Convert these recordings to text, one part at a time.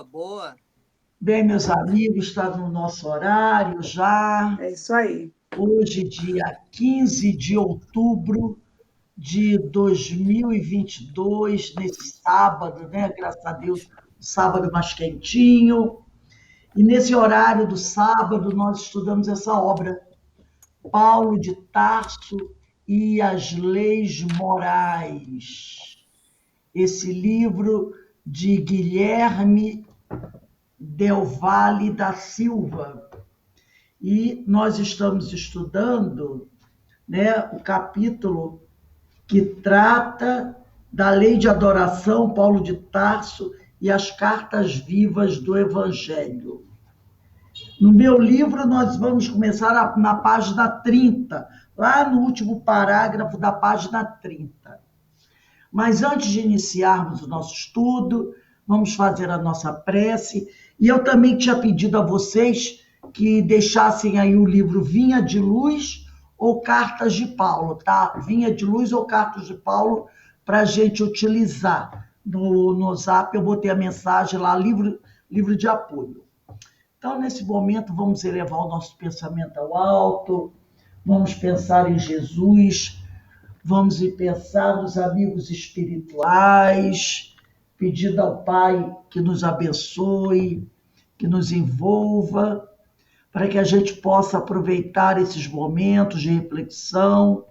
boa, boa. Bem, meus amigos, está no nosso horário já. É isso aí. Hoje, dia 15 de outubro de 2022, nesse sábado, né? Graças a Deus, sábado mais quentinho. E nesse horário do sábado, nós estudamos essa obra, Paulo de Tarso e as Leis Morais. Esse livro de Guilherme Del Valle da Silva. E nós estamos estudando, né, o capítulo que trata da lei de adoração, Paulo de Tarso e as cartas vivas do Evangelho. No meu livro, nós vamos começar na página 30, lá no último parágrafo da página 30. Mas antes de iniciarmos o nosso estudo, vamos fazer a nossa prece. E eu também tinha pedido a vocês que deixassem aí o livro Vinha de Luz ou Cartas de Paulo, tá? Vinha de Luz ou Cartas de Paulo, para a gente utilizar. No Zap eu botei a mensagem lá, livro de apoio. Então, nesse momento, vamos elevar o nosso pensamento ao alto, vamos pensar em Jesus, vamos pensar nos amigos espirituais, pedindo ao Pai que nos abençoe, que nos envolva, para que a gente possa aproveitar esses momentos de reflexão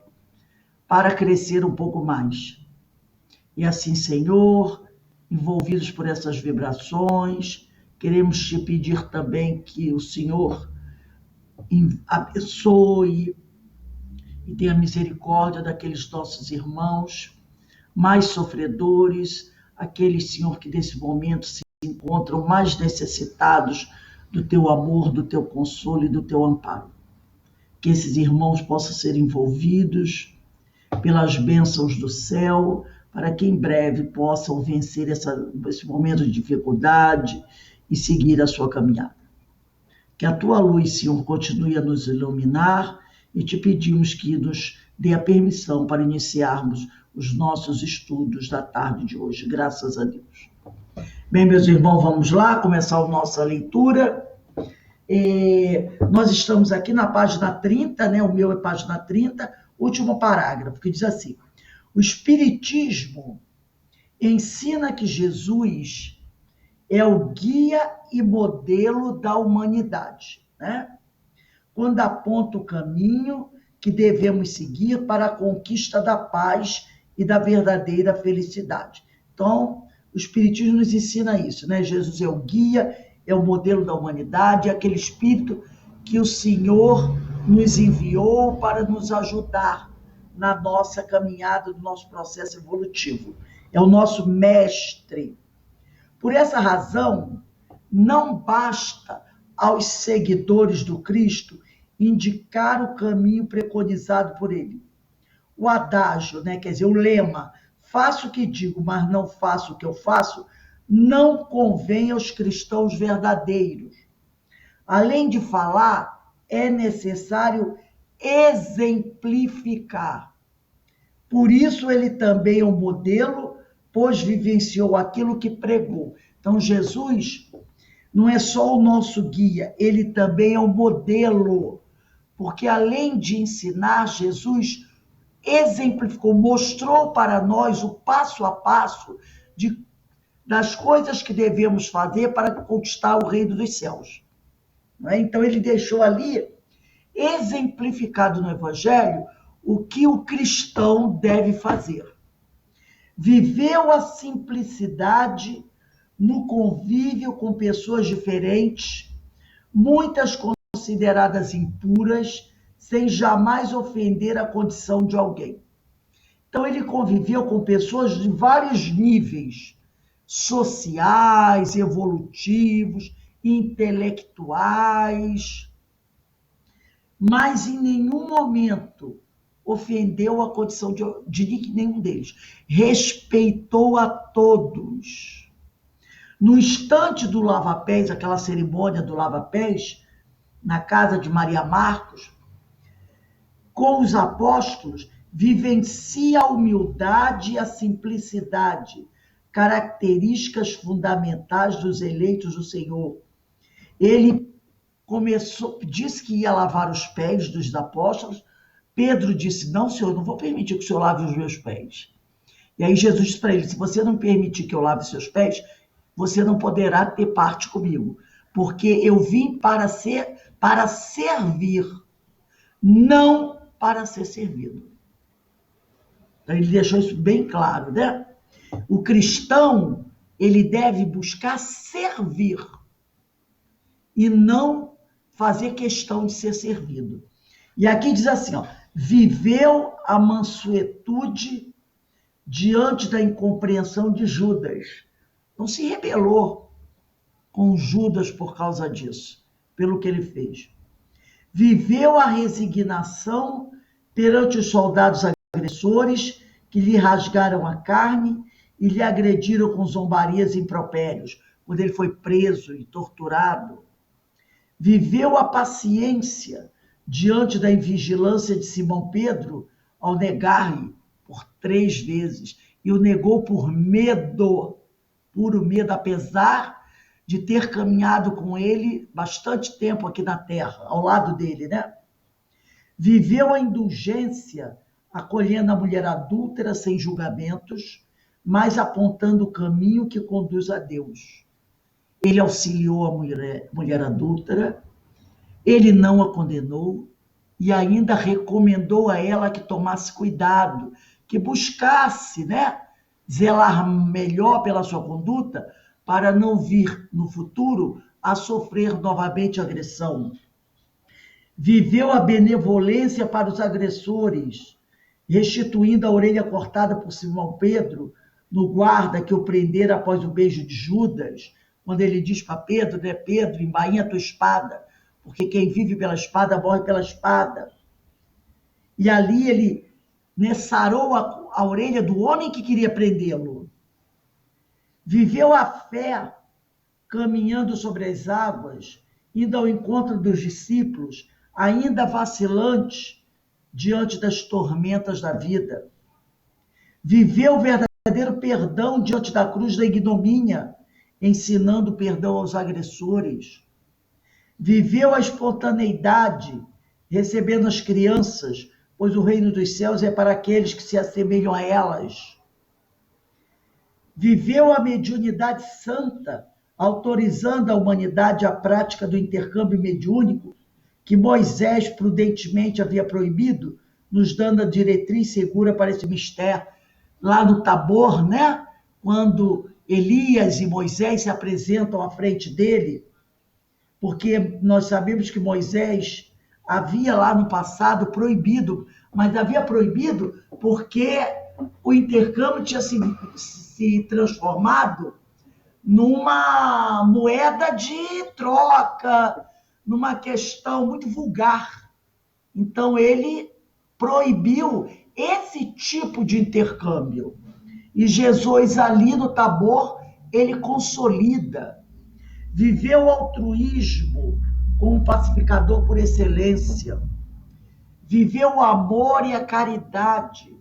para crescer um pouco mais. E assim, Senhor, envolvidos por essas vibrações, queremos te pedir também que o Senhor abençoe e tenha misericórdia daqueles nossos irmãos mais sofredores, aqueles, Senhor, que nesse momento se encontram mais necessitados do teu amor, do teu consolo e do teu amparo. Que esses irmãos possam ser envolvidos pelas bênçãos do céu, para que em breve possam vencer esse momento de dificuldade e seguir a sua caminhada. Que a tua luz, Senhor, continue a nos iluminar e te pedimos que nos dê a permissão para iniciarmos os nossos estudos da tarde de hoje, graças a Deus. Bem, meus irmãos, vamos lá começar a nossa leitura. Nós estamos aqui na página 30, né? O meu é página 30, último parágrafo, que diz assim: o Espiritismo ensina que Jesus é o guia e modelo da humanidade, né? Quando aponta o caminho que devemos seguir para a conquista da paz e da verdadeira felicidade. Então, o Espiritismo nos ensina isso, né? Jesus é o guia, é o modelo da humanidade, é aquele Espírito que o Senhor nos enviou para nos ajudar na nossa caminhada, no nosso processo evolutivo. É o nosso mestre. Por essa razão, não basta aos seguidores do Cristo indicar o caminho preconizado por ele. O adágio, né, quer dizer, o lema, faço o que digo, mas não faço o que eu faço, não convém aos cristãos verdadeiros. Além de falar, é necessário exemplificar. Por isso ele também é um modelo, pois vivenciou aquilo que pregou. Então, Jesus não é só o nosso guia, ele também é um modelo, porque além de ensinar, Jesus exemplificou, mostrou para nós o passo a passo das coisas que devemos fazer para conquistar o reino dos céus. Não é? Então, ele deixou ali exemplificado no Evangelho o que o cristão deve fazer. Viveu a simplicidade no convívio com pessoas diferentes, muitas consideradas impuras, sem jamais ofender a condição de alguém. Então, ele conviveu com pessoas de vários níveis, sociais, evolutivos, intelectuais, mas em nenhum momento ofendeu a condição de nenhum deles. Respeitou a todos. No instante do lava-pés, aquela cerimônia do lava-pés, na casa de Maria Marcos, com os apóstolos, vivencia a humildade e a simplicidade, características fundamentais dos eleitos do Senhor. Ele disse que ia lavar os pés dos apóstolos. Pedro disse: não, Senhor, não vou permitir que o Senhor lave os meus pés. E aí Jesus disse para ele: se você não permitir que eu lave seus pés, você não poderá ter parte comigo, porque eu vim para servir, não para ser servido. Então ele deixou isso bem claro, né? O cristão, ele deve buscar servir e não fazer questão de ser servido. E aqui diz assim, ó: viveu a mansuetude diante da incompreensão de Judas. Não se rebelou com Judas por causa disso, pelo que ele fez. Viveu a resignação perante os soldados agressores que lhe rasgaram a carne e lhe agrediram com zombarias e impropérios, quando ele foi preso e torturado. Viveu a paciência diante da invigilância de Simão Pedro ao negar-lhe por 3 vezes, e o negou por medo, puro medo, apesar de ter caminhado com ele bastante tempo aqui na terra, ao lado dele, né? Viveu a indulgência, acolhendo a mulher adúltera sem julgamentos, mas apontando o caminho que conduz a Deus. Ele auxiliou a mulher adúltera, ele não a condenou e ainda recomendou a ela que tomasse cuidado, que buscasse, né, zelar melhor pela sua conduta para não vir no futuro a sofrer novamente agressão. Viveu a benevolência para os agressores, restituindo a orelha cortada por Simão Pedro no guarda que o prendera após o beijo de Judas, quando ele diz para Pedro, né, Pedro, embainha a tua espada, porque quem vive pela espada morre pela espada. E ali ele, né, sarou a orelha do homem que queria prendê-lo. Viveu a fé caminhando sobre as águas, indo ao encontro dos discípulos, ainda vacilantes diante das tormentas da vida. Viveu o verdadeiro perdão diante da cruz da ignomínia, ensinando perdão aos agressores. Viveu a espontaneidade, recebendo as crianças, pois o reino dos céus é para aqueles que se assemelham a elas. Viveu a mediunidade santa, autorizando a humanidade à prática do intercâmbio mediúnico, que Moisés prudentemente havia proibido, nos dando a diretriz segura para esse mistério. Lá no Tabor, né? Quando Elias e Moisés se apresentam à frente dele, porque nós sabemos que Moisés havia lá no passado proibido, mas havia proibido porque o intercâmbio tinha se transformado numa moeda de troca, numa questão muito vulgar. Então ele proibiu esse tipo de intercâmbio. E Jesus ali no Tabor, ele consolida. Viveu o altruísmo como pacificador por excelência. Viveu o amor e a caridade,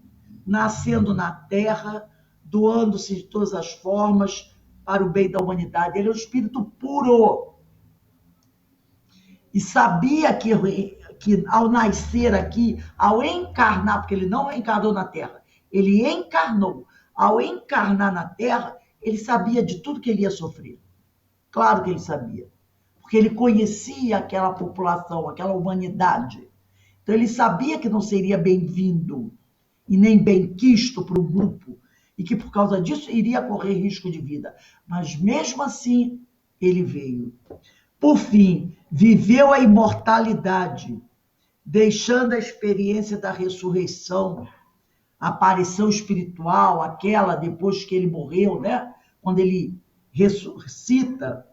nascendo na terra, doando-se de todas as formas para o bem da humanidade. Ele é um espírito puro. E sabia que ao nascer aqui, ao encarnar, porque ele não encarnou na terra, ele encarnou. Ao encarnar na terra, ele sabia de tudo que ele ia sofrer. Claro que ele sabia, porque ele conhecia aquela população, aquela humanidade. Então ele sabia que não seria bem-vindo e nem bem-quisto para o grupo, e que por causa disso iria correr risco de vida. Mas mesmo assim, ele veio. Por fim, viveu a imortalidade, deixando a experiência da ressurreição, a aparição espiritual, aquela depois que ele morreu, né? Quando ele ressuscita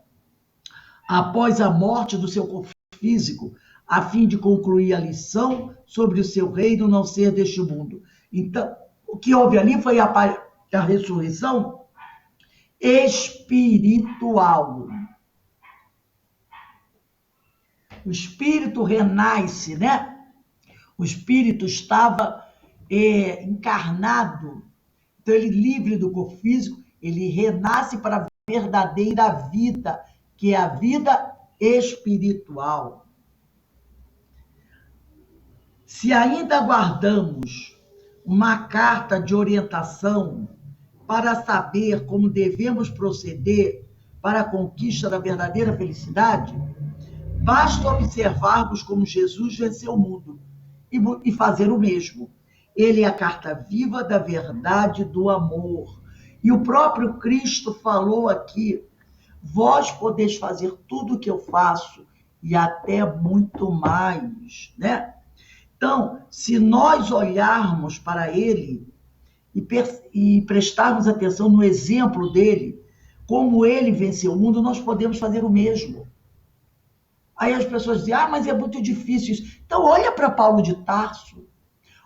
após a morte do seu corpo físico, a fim de concluir a lição sobre o seu reino não ser deste mundo. Então, o que houve ali foi a ressurreição espiritual. O espírito renasce, né? O espírito estava encarnado, então ele livre do corpo físico, ele renasce para a verdadeira vida, que é a vida espiritual. Se ainda aguardamos uma carta de orientação para saber como devemos proceder para a conquista da verdadeira felicidade, basta observarmos como Jesus venceu o mundo e fazer o mesmo. Ele é a carta viva da verdade e do amor. E o próprio Cristo falou aqui: vós podeis fazer tudo o que eu faço e até muito mais, né? Então, se nós olharmos para ele e prestarmos atenção no exemplo dele, como ele venceu o mundo, nós podemos fazer o mesmo. Aí as pessoas dizem, mas é muito difícil isso. Então, olha para Paulo de Tarso,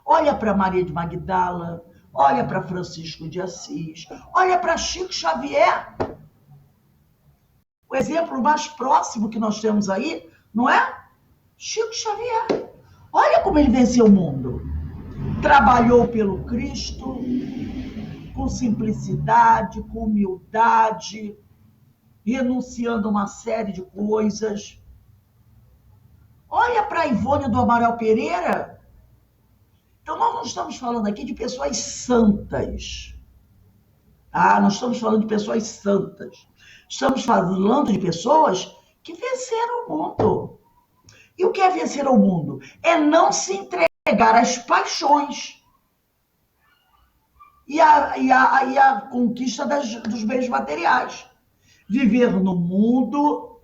olha para Maria de Magdala, olha para Francisco de Assis, olha para Chico Xavier. O exemplo mais próximo que nós temos aí, não é? Chico Xavier. Olha como ele venceu o mundo. Trabalhou pelo Cristo, com simplicidade, com humildade, renunciando a uma série de coisas. Olha para a Ivone do Amaral Pereira. Então, nós não estamos falando aqui de pessoas santas. Nós estamos falando de pessoas santas. Estamos falando de pessoas que venceram o mundo. E o que é vencer o mundo? É não se entregar às paixões e a conquista dos bens materiais. Viver no mundo,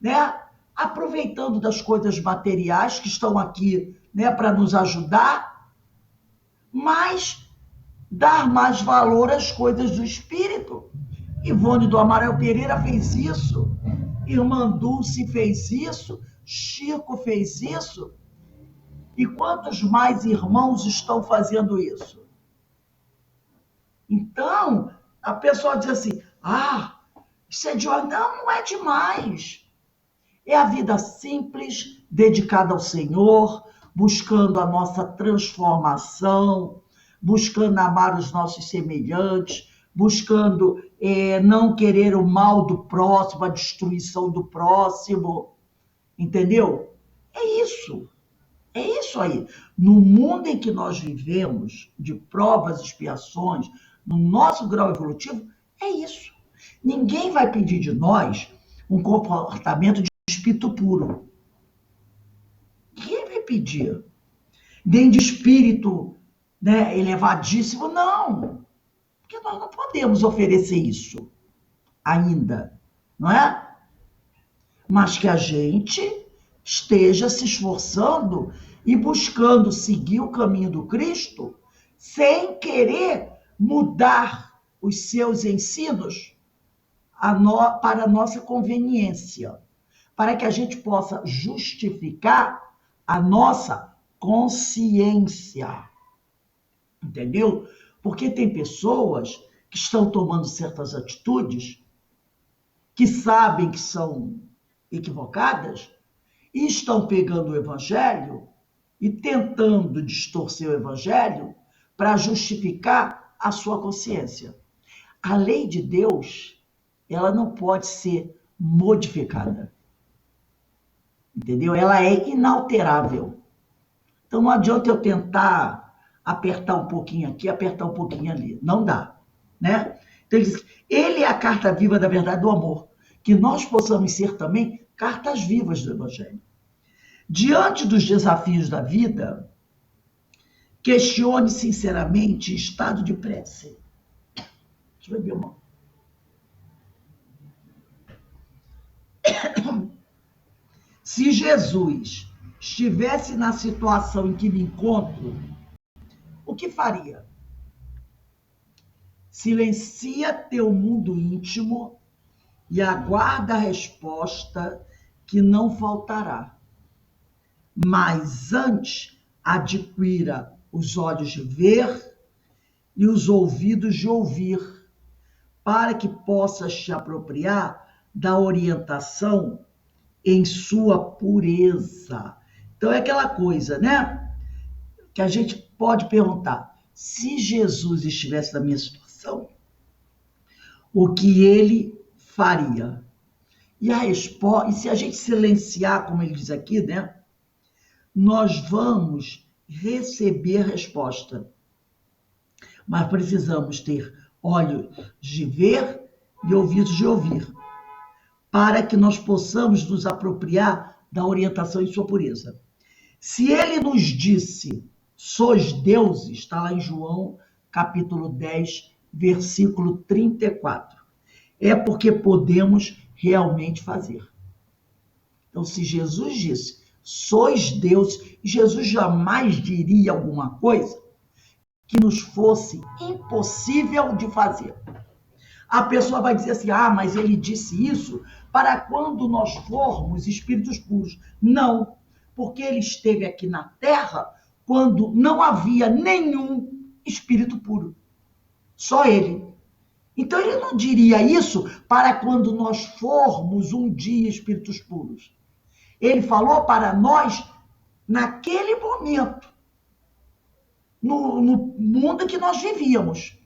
né? Aproveitando das coisas materiais que estão aqui, né, para nos ajudar, mas dar mais valor às coisas do espírito. Ivone do Amaral Pereira fez isso, Irmã Dulce fez isso, Chico fez isso. E quantos mais irmãos estão fazendo isso? Então, a pessoa diz assim, isso é demais. Não, não é demais. É a vida simples, dedicada ao Senhor, buscando a nossa transformação, buscando amar os nossos semelhantes, buscando não querer o mal do próximo, a destruição do próximo. Entendeu? É isso. É isso aí. No mundo em que nós vivemos, de provas e expiações, no nosso grau evolutivo, é isso. Ninguém vai pedir de nós um comportamento de espírito puro. Ninguém vai pedir. Nem de espírito, né, elevadíssimo, não. Porque nós não podemos oferecer isso ainda, não é? Mas que a gente esteja se esforçando e buscando seguir o caminho do Cristo sem querer mudar os seus ensinos para a nossa conveniência, para que a gente possa justificar a nossa consciência. Entendeu? Porque tem pessoas que estão tomando certas atitudes que sabem que são equivocadas e estão pegando o evangelho e tentando distorcer o evangelho para justificar a sua consciência. A lei de Deus, ela não pode ser modificada. Entendeu? Ela é inalterável. Então não adianta eu tentar apertar um pouquinho aqui, apertar um pouquinho ali. Não dá, né? Então ele é a carta viva da verdade do amor. Que nós possamos ser também cartas vivas do evangelho. Diante dos desafios da vida, questione sinceramente estado de prece. Deixa eu beber uma. Se Jesus estivesse na situação em que me encontro, o que faria? Silencia teu mundo íntimo e aguarda a resposta que não faltará. Mas antes, adquira os olhos de ver e os ouvidos de ouvir, para que possas te apropriar da orientação em sua pureza. Então é aquela coisa, né? Que a gente pode perguntar, se Jesus estivesse na minha situação, o que ele faria. E a resposta, e se a gente silenciar, como ele diz aqui, né, nós vamos receber resposta. Mas precisamos ter olhos de ver e ouvidos de ouvir, para que nós possamos nos apropriar da orientação em sua pureza. Se ele nos disse, sois deuses, está lá em João, capítulo 10, versículo 34, é porque podemos realmente fazer. Então, se Jesus disse, sois deuses, Jesus jamais diria alguma coisa que nos fosse impossível de fazer. A pessoa vai dizer assim, mas ele disse isso para quando nós formos espíritos puros. Não, porque ele esteve aqui na Terra quando não havia nenhum espírito puro. Só ele. Então ele não diria isso para quando nós formos um dia espíritos puros. Ele falou para nós naquele momento, no mundo que nós vivíamos.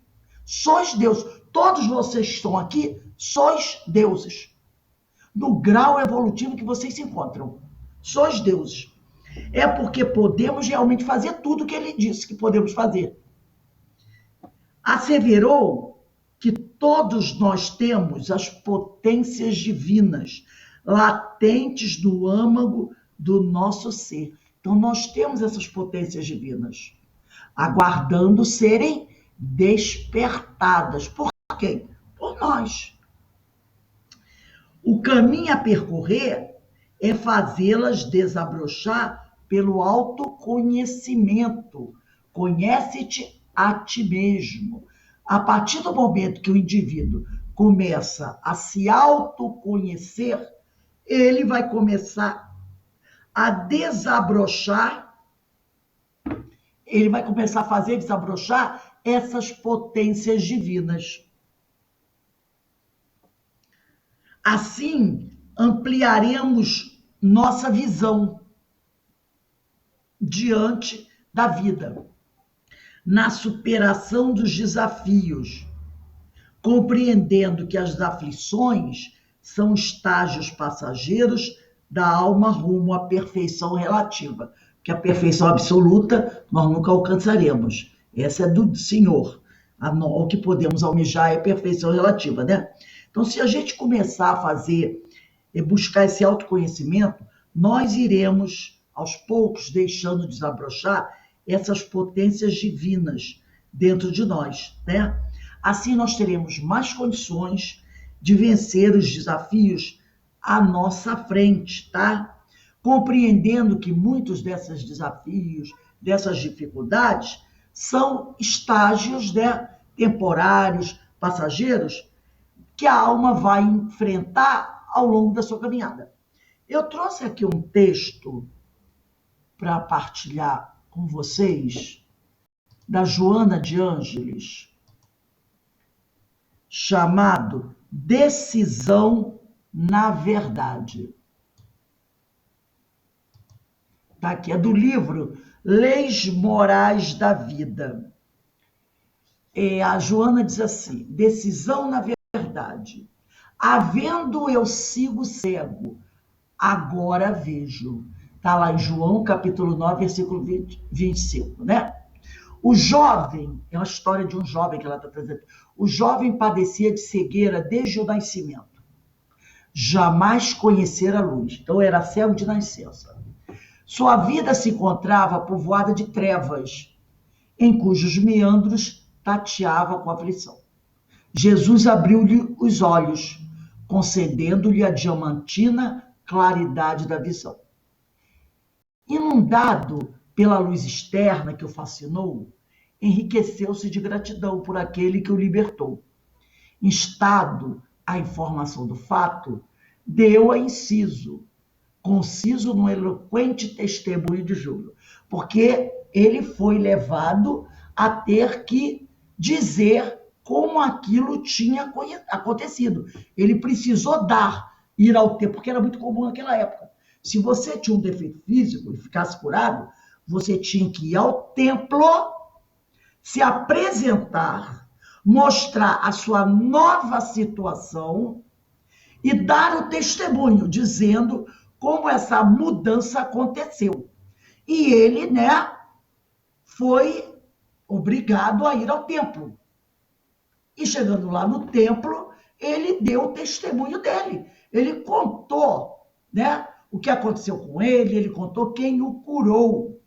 Sois Deus. Todos vocês que estão aqui, sois deuses. No grau evolutivo que vocês se encontram. Sois deuses. É porque podemos realmente fazer tudo o que ele disse que podemos fazer. Asseverou que todos nós temos as potências divinas latentes no âmago do nosso ser. Então, nós temos essas potências divinas, aguardando serem despertadas. Por quem? Por nós. O caminho a percorrer é fazê-las desabrochar pelo autoconhecimento. Conhece-te a ti mesmo. A partir do momento que o indivíduo começa a se autoconhecer, ele vai começar a desabrochar, ele vai começar a fazer desabrochar essas potências divinas. Assim, ampliaremos nossa visão diante da vida, na superação dos desafios, compreendendo que as aflições são estágios passageiros da alma rumo à perfeição relativa, que a perfeição absoluta nós nunca alcançaremos. Essa é do Senhor. O que podemos almejar é perfeição relativa, né? Então, se a gente começar a fazer, buscar esse autoconhecimento, nós iremos, aos poucos, deixando desabrochar essas potências divinas dentro de nós, né? Assim, nós teremos mais condições de vencer os desafios à nossa frente, tá? Compreendendo que muitos desses desafios, dessas dificuldades, são estágios, né, temporários, passageiros, que a alma vai enfrentar ao longo da sua caminhada. Eu trouxe aqui um texto para partilhar com vocês, da Joana de Ângeles, chamado Decisão na Verdade. Tá aqui, é do livro Leis Morais da Vida. A Joana diz assim, decisão na verdade. Havendo eu sigo cego, agora vejo. Está lá em João, capítulo 9, versículo 25, né? O jovem, é uma história de um jovem que ela está trazendo. O jovem padecia de cegueira desde o nascimento. Jamais conhecera a luz. Então, era cego de nascença. Sua vida se encontrava povoada de trevas, em cujos meandros tateava com aflição. Jesus abriu-lhe os olhos, concedendo-lhe a diamantina claridade da visão. Inundado pela luz externa que o fascinou, enriqueceu-se de gratidão por aquele que o libertou. Instado à informação do fato, deu a inciso, conciso no eloquente testemunho de Júlio, porque ele foi levado a ter que dizer como aquilo tinha acontecido. Ele precisou ir ao templo, porque era muito comum naquela época. Se você tinha um defeito físico e ficasse curado, você tinha que ir ao templo, se apresentar, mostrar a sua nova situação e dar o testemunho, dizendo como essa mudança aconteceu. E ele, né, foi obrigado a ir ao templo. E chegando lá no templo, ele deu o testemunho dele. Ele contou, né, o que aconteceu com ele contou quem o curou.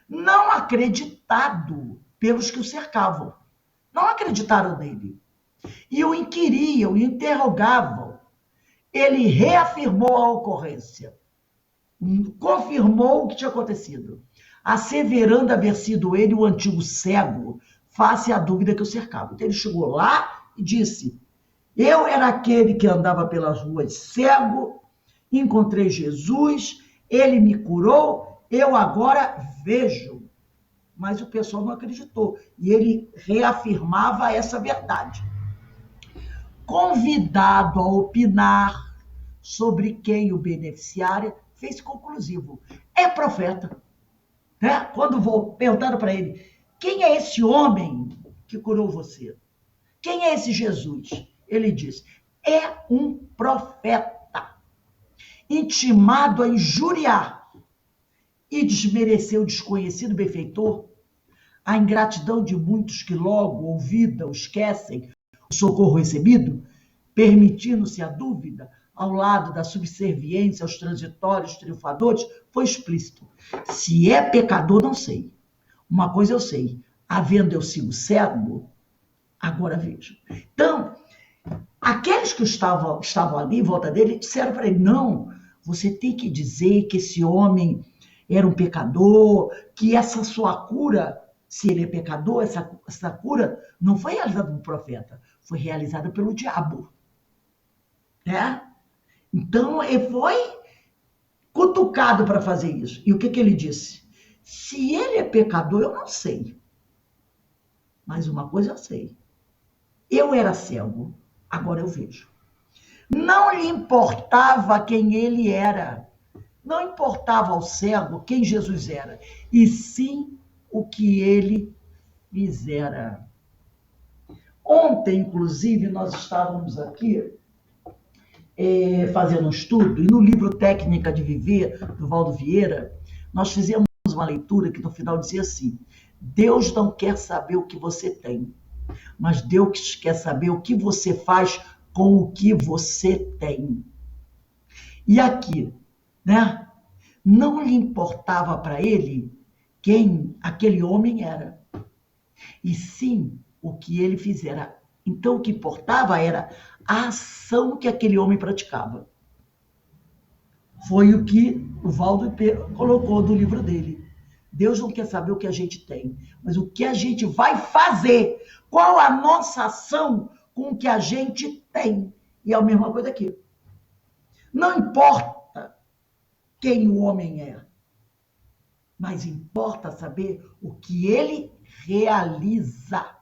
Não acreditado pelos que o cercavam. Não acreditaram nele. E o inquiriam, o interrogavam. Ele reafirmou a ocorrência. Confirmou o que tinha acontecido, asseverando haver sido ele o antigo cego, face à dúvida que o cercava. Então ele chegou lá e disse: eu era aquele que andava pelas ruas cego, encontrei Jesus, ele me curou, eu agora vejo. Mas o pessoal não acreditou. E ele reafirmava essa verdade. Convidado a opinar sobre quem o beneficiária, fez conclusivo: é profeta. Né? Quando perguntaram para ele: quem é esse homem que curou você? Quem é esse Jesus? Ele diz: é um profeta, intimado a injuriar e desmerecer o desconhecido benfeitor. A ingratidão de muitos que logo, ouvida, esquecem o socorro recebido, permitindo-se a dúvida, ao lado da subserviência aos transitórios triunfadores, foi explícito. Se é pecador, não sei. Uma coisa eu sei: havendo eu sido cego, agora vejo. Então, aqueles que estavam ali em volta dele disseram para ele: não, você tem que dizer que esse homem era um pecador, que essa sua cura, se ele é pecador, essa cura não foi realizada por profeta, foi realizada pelo diabo. Né? Então, ele foi cutucado para fazer isso. E o que ele disse? Se ele é pecador, eu não sei. Mas uma coisa eu sei: eu era cego, agora eu vejo. Não lhe importava quem ele era. Não importava ao cego quem Jesus era, e sim o que ele fizera. Ontem, inclusive, nós estávamos aqui fazendo um estudo, e no livro Técnica de Viver, do Valdo Vieira, nós fizemos uma leitura que no final dizia assim: Deus não quer saber o que você tem, mas Deus quer saber o que você faz com o que você tem. E aqui, né? Não lhe importava para ele quem aquele homem era, e sim o que ele fizera. Então, o que importava era a ação que aquele homem praticava. Foi o que o Valdo colocou no livro dele. Deus não quer saber o que a gente tem, mas o que a gente vai fazer. Qual a nossa ação com o que a gente tem? E é a mesma coisa aqui. Não importa quem o homem é, mas importa saber o que ele realiza.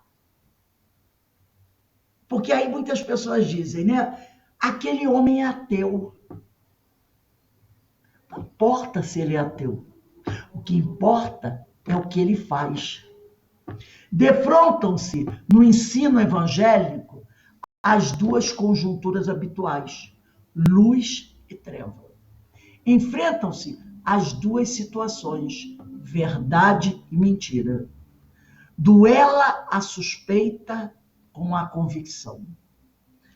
Porque aí muitas pessoas dizem, né? Aquele homem é ateu. Não importa se ele é ateu. O que importa é o que ele faz. Defrontam-se no ensino evangélico as duas conjunturas habituais, luz e treva. Enfrentam-se as duas situações, verdade e mentira. Duela a suspeita com a convicção.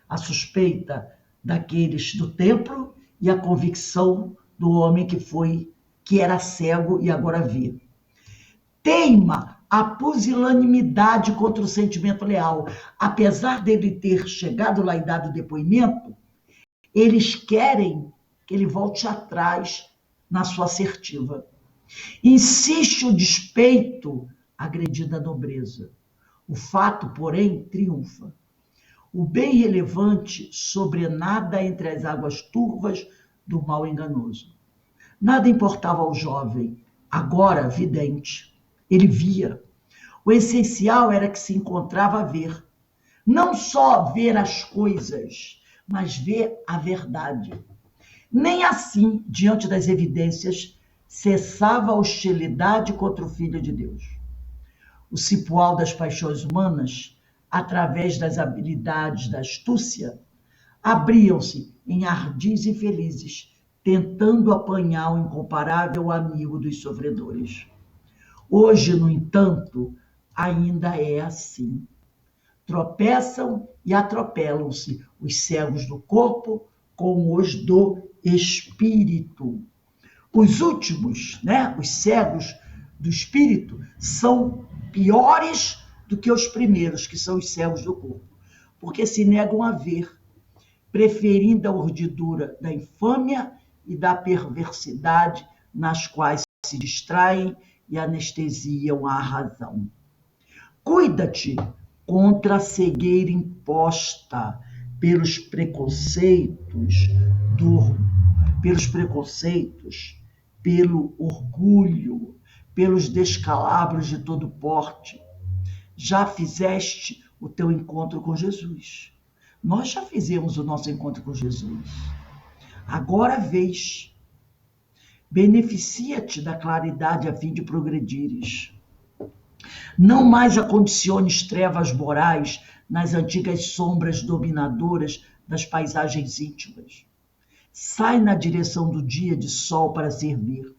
A suspeita daqueles do templo e a convicção do homem que era cego e agora vê. Teima a pusilanimidade contra o sentimento leal. Apesar dele ter chegado lá e dado o depoimento, eles querem que ele volte atrás na sua assertiva. Insiste o despeito, agredindo a nobreza. O fato, porém, triunfa. O bem relevante sobrenada entre as águas turvas do mal enganoso. Nada importava ao jovem, agora vidente. Ele via. O essencial era que se encontrava a ver. Não só ver as coisas, mas ver a verdade. Nem assim, diante das evidências, cessava a hostilidade contra o Filho de Deus. O cipoal das paixões humanas através das habilidades da astúcia, abriam-se em ardis infelizes, tentando apanhar o incomparável amigo dos sofredores. Hoje, no entanto, ainda é assim. Tropeçam e atropelam-se os cegos do corpo com os do espírito. Os últimos, né, os cegos do espírito, são piores do que os primeiros, que são os cegos do corpo, porque se negam a ver, preferindo a urdidura da infâmia e da perversidade nas quais se distraem e anestesiam a razão. Cuida-te contra a cegueira imposta pelos preconceitos, pelo orgulho, pelos descalabros de todo porte. Já fizeste o teu encontro com Jesus. Nós já fizemos o nosso encontro com Jesus. Agora vês. Beneficia-te da claridade a fim de progredires. Não mais acondiciones trevas morais nas antigas sombras dominadoras das paisagens íntimas. Sai na direção do dia de sol para servir.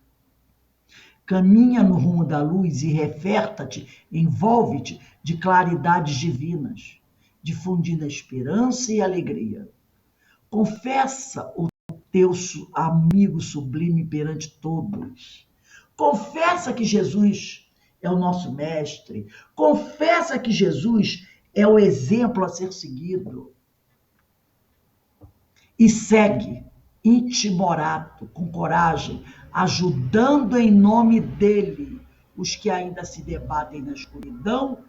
Caminha no rumo da luz e referta-te, envolve-te de claridades divinas, difundindo a esperança e a alegria. Confessa o teu amigo sublime perante todos. Confessa que Jesus é o nosso mestre. Confessa que Jesus é o exemplo a ser seguido. E segue, intimorato, com coragem, ajudando em nome dele os que ainda se debatem na escuridão,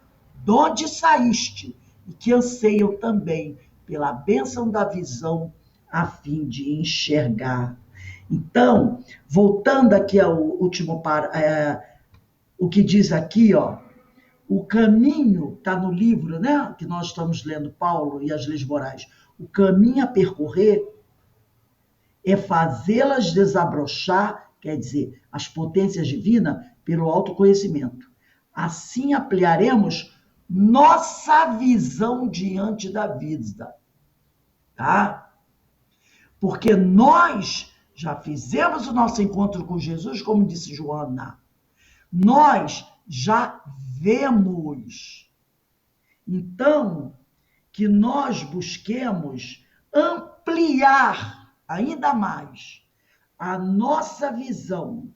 de onde saíste, e que anseiam também pela bênção da visão, a fim de enxergar. Então, voltando aqui ao último o que diz aqui, ó, o caminho, está no livro, né, que nós estamos lendo, Paulo e as Leis Morais. O caminho a percorrer é fazê-las desabrochar, quer dizer, as potências divinas, pelo autoconhecimento. Assim ampliaremos nossa visão diante da vida, tá? Porque nós já fizemos o nosso encontro com Jesus, como disse Joana. Nós já vemos. Então, que nós busquemos ampliar ainda mais a nossa visão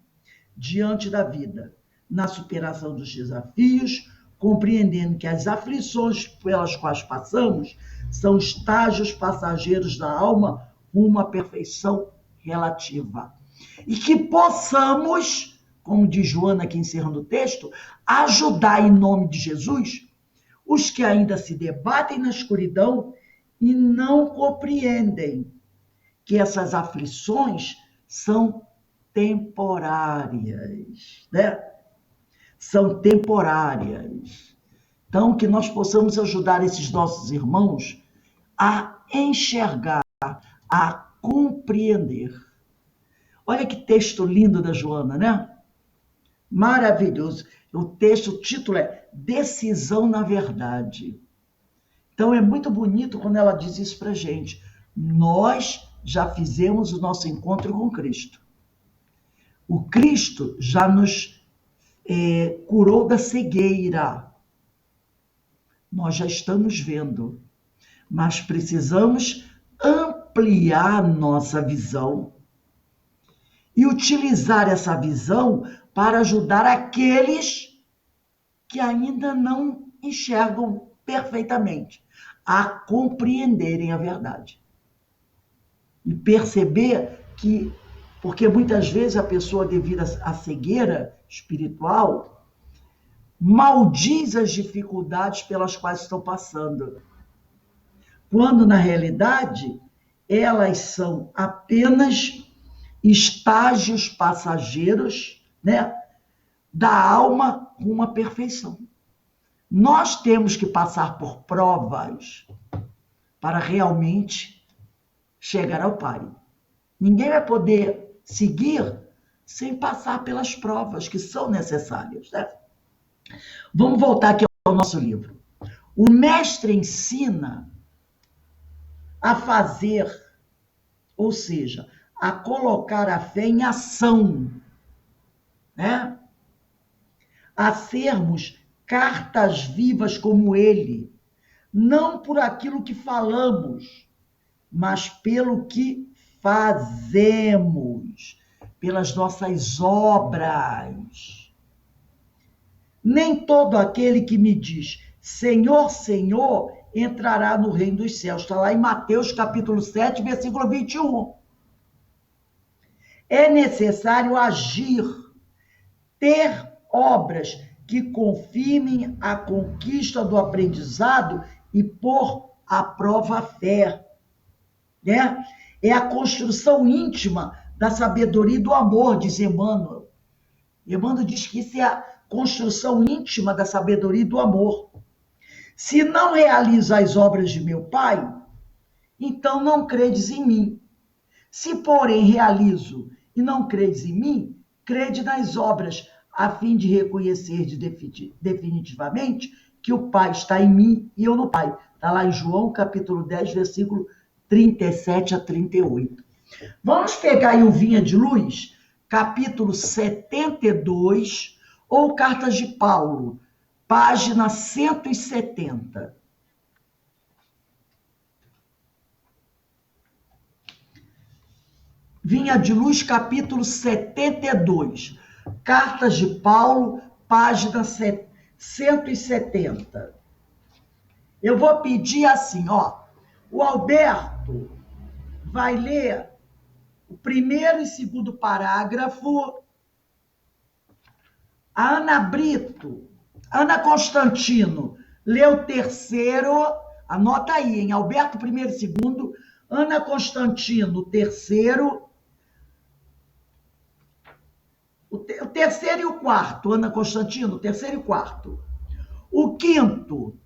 diante da vida, na superação dos desafios, compreendendo que as aflições pelas quais passamos são estágios passageiros da alma rumo à perfeição relativa. E que possamos, como diz Joana aqui encerrando o texto, ajudar em nome de Jesus os que ainda se debatem na escuridão e não compreendem que essas aflições são temporárias, né? São temporárias. Então, que nós possamos ajudar esses nossos irmãos a enxergar, a compreender. Olha que texto lindo da Joana, né? Maravilhoso. O título é Decisão na Verdade. Então, é muito bonito quando ela diz isso pra gente. Nós já fizemos o nosso encontro com Cristo. O Cristo já nos curou da cegueira. Nós já estamos vendo, mas precisamos ampliar nossa visão e utilizar essa visão para ajudar aqueles que ainda não enxergam perfeitamente a compreenderem a verdade. E perceber que, porque muitas vezes a pessoa, devido à cegueira espiritual, maldiz as dificuldades pelas quais estão passando, quando na realidade elas são apenas estágios passageiros, né, da alma rumo à perfeição. Nós temos que passar por provas para realmente chegar ao Pai. Ninguém vai poder seguir sem passar pelas provas que são necessárias, né? Vamos voltar aqui ao nosso livro. O mestre ensina a fazer, ou seja, a colocar a fé em ação, né? A sermos cartas vivas como ele, não por aquilo que falamos, mas pelo que fazemos, pelas nossas obras. Nem todo aquele que me diz Senhor, Senhor, entrará no reino dos céus. Está lá em Mateus capítulo 7, versículo 21. É necessário agir, ter obras que confirmem a conquista do aprendizado e pôr à prova a fé, né? É a construção íntima da sabedoria e do amor, diz Emmanuel. Emmanuel diz que isso é a construção íntima da sabedoria e do amor. Se não realizo as obras de meu Pai, então não credes em mim. Se, porém, realizo e não credes em mim, crede nas obras, a fim de reconhecer definitivamente que o Pai está em mim e eu no Pai. Está lá em João, capítulo 10, versículo 37 a 38. Vamos pegar aí o Vinha de Luz, capítulo 72, ou Cartas de Paulo, página 170. Vinha de Luz, capítulo 72. Cartas de Paulo, página 170. Eu vou pedir assim, ó. O Alberto vai ler o primeiro e segundo parágrafo. A Ana Brito, Ana Constantino, lê o terceiro. Anota aí, hein? Alberto, primeiro e segundo. Ana Constantino, terceiro. O terceiro e o quarto, Ana Constantino, o terceiro e o quarto. O quinto,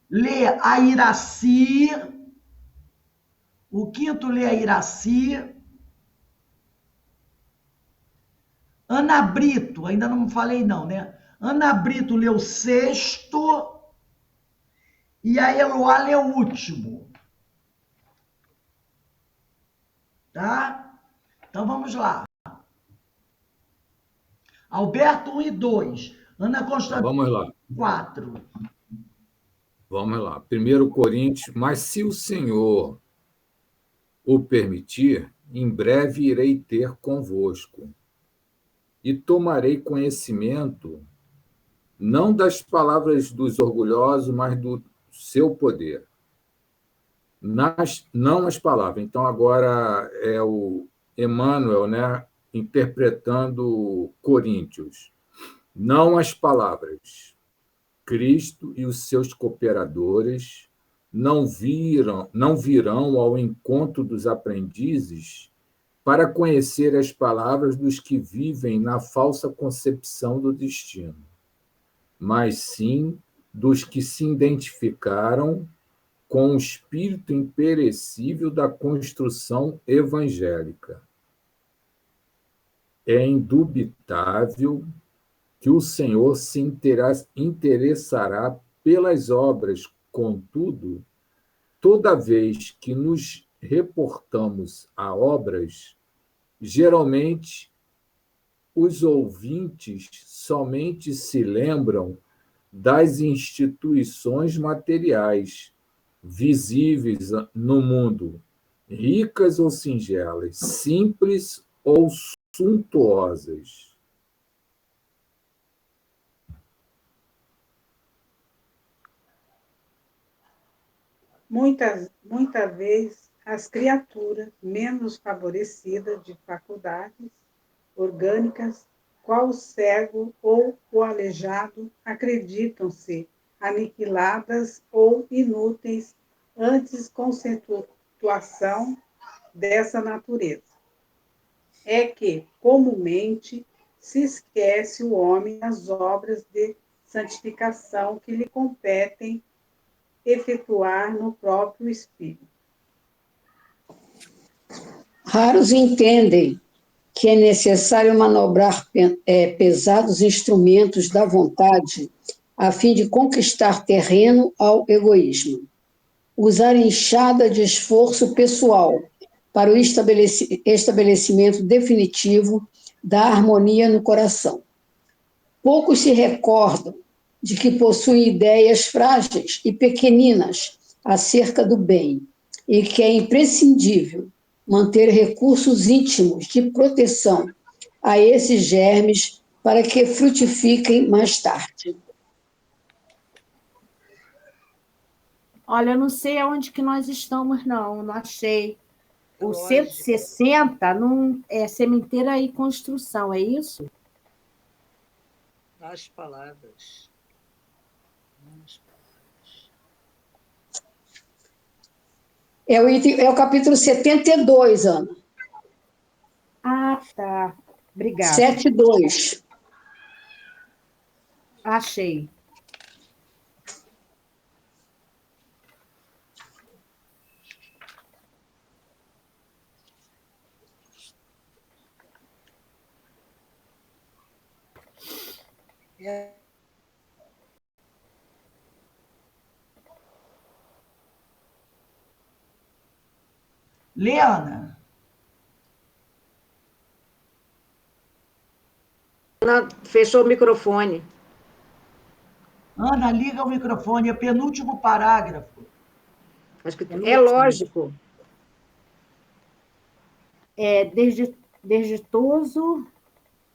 lê a Iraci. O quinto, lê a Iraci. Ana Brito, ainda não falei não, né? Ana Brito lê o sexto. E a Eloá lê o último. Tá? Então vamos lá. Alberto 1 e 2. Ana Constantino Vamos lá. 4. Vamos lá. 1 Coríntios. Mas se o Senhor o permitir, em breve irei ter convosco. E tomarei conhecimento, não das palavras dos orgulhosos, mas do seu poder. Não as palavras. Então, agora é o Emmanuel, né, interpretando Coríntios. Não as palavras. Cristo e os seus cooperadores não virão ao encontro dos aprendizes para conhecer as palavras dos que vivem na falsa concepção do destino, mas sim dos que se identificaram com o espírito imperecível da construção evangélica. É indubitável que o Senhor se interessará pelas obras, contudo, toda vez que nos reportamos a obras, geralmente os ouvintes somente se lembram das instituições materiais visíveis no mundo, ricas ou singelas, simples ou suntuosas. Muitas vezes, as criaturas menos favorecidas de faculdades orgânicas, qual o cego ou o aleijado, acreditam-se aniquiladas ou inúteis antes conceituação dessa natureza. É que, comumente, se esquece o homem as obras de santificação que lhe competem efetuar no próprio espírito. Raros entendem que é necessário manobrar pesados instrumentos da vontade a fim de conquistar terreno ao egoísmo. Usar enxada de esforço pessoal para o estabelecimento definitivo da harmonia no coração. Poucos se recordam de que possuem ideias frágeis e pequeninas acerca do bem e que é imprescindível manter recursos íntimos de proteção a esses germes para que frutifiquem mais tarde. Olha, eu não sei aonde que nós estamos, não achei. O Lógico. 160 é Sementeira e Construção, é isso? As palavras. É o capítulo 72, Ana. Ah, tá. Obrigada. 7:2. Achei. Leana, Ana fechou o microfone. Ana, liga o microfone, é o penúltimo parágrafo. Acho que é lógico. É desditoso.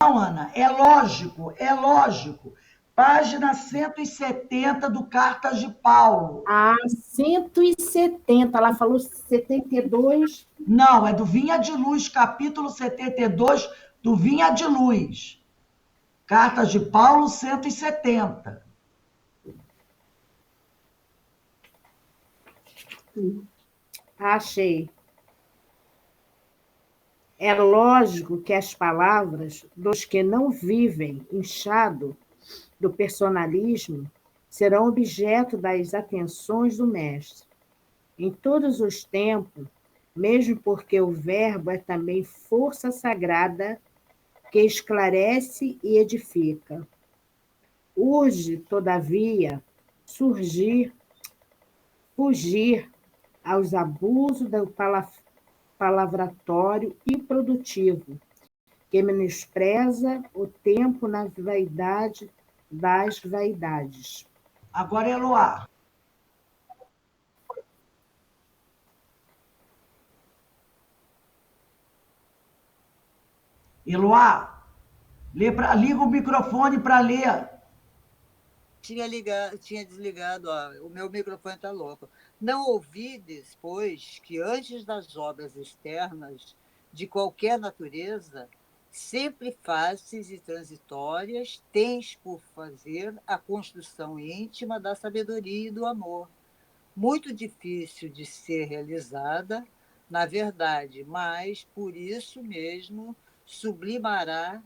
Não, Ana, é lógico, é lógico. Página 170 do Cartas de Paulo. Ah, 170. Ela falou 72. Não, é do Vinha de Luz, capítulo 72 do Vinha de Luz. Cartas de Paulo, 170. Achei. É lógico que as palavras dos que não vivem inchado do personalismo serão objeto das atenções do mestre. Em todos os tempos, mesmo porque o verbo é também força sagrada que esclarece e edifica. Urge, todavia, fugir aos abusos do palavratório improdutivo, que menospreza o tempo na vaidade das vaidades. Agora é Eloá. Eloá, liga o microfone para ler. Tinha desligado, o meu microfone está louco. Não ouvides, pois, que antes das obras externas de qualquer natureza, sempre fáceis e transitórias, tens por fazer a construção íntima da sabedoria e do amor, muito difícil de ser realizada, na verdade, mas, por isso mesmo, sublimada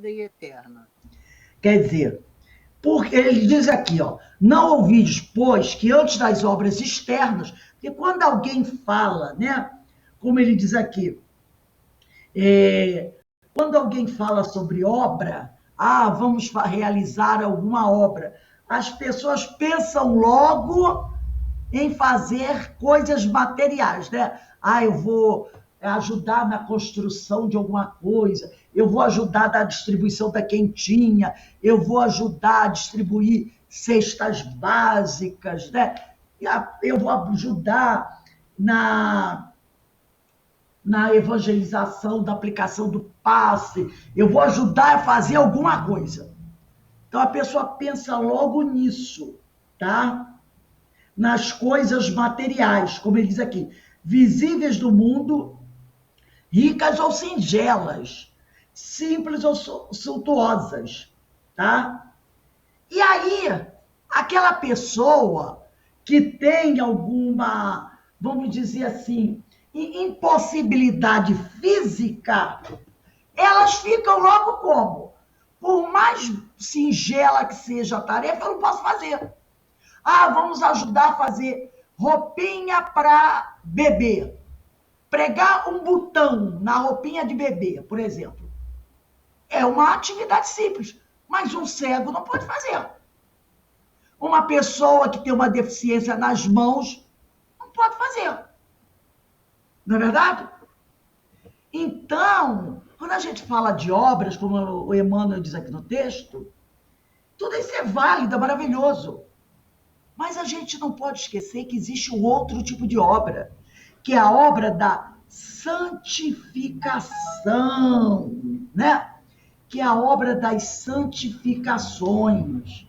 e eterna. Quer dizer, porque ele diz aqui, ó, não ouvides, pois, que antes das obras externas, porque quando alguém fala, né, como ele diz aqui, quando alguém fala sobre obra, vamos realizar alguma obra, as pessoas pensam logo em fazer coisas materiais, né? Eu vou ajudar na construção de alguma coisa, eu vou ajudar na distribuição da quentinha, eu vou ajudar a distribuir cestas básicas, né? Eu vou ajudar na evangelização, da aplicação do passe, eu vou ajudar a fazer alguma coisa. Então a pessoa pensa logo nisso, tá? Nas coisas materiais, como ele diz aqui, visíveis do mundo, ricas ou singelas, simples ou suntuosas, tá? E aí, aquela pessoa que tem alguma, vamos dizer assim, impossibilidade física, elas ficam logo como? Por mais singela que seja a tarefa, eu não posso fazer. Vamos ajudar a fazer roupinha para bebê. Pregar um botão na roupinha de bebê, por exemplo. É uma atividade simples. mas um cego não pode fazer. Uma pessoa que tem uma deficiência nas mãos não pode fazer. Não é verdade? Então, quando a gente fala de obras, como o Emmanuel diz aqui no texto, tudo isso é válido, é maravilhoso. Mas a gente não pode esquecer que existe um outro tipo de obra, que é a obra da santificação, né? Que é a obra das santificações,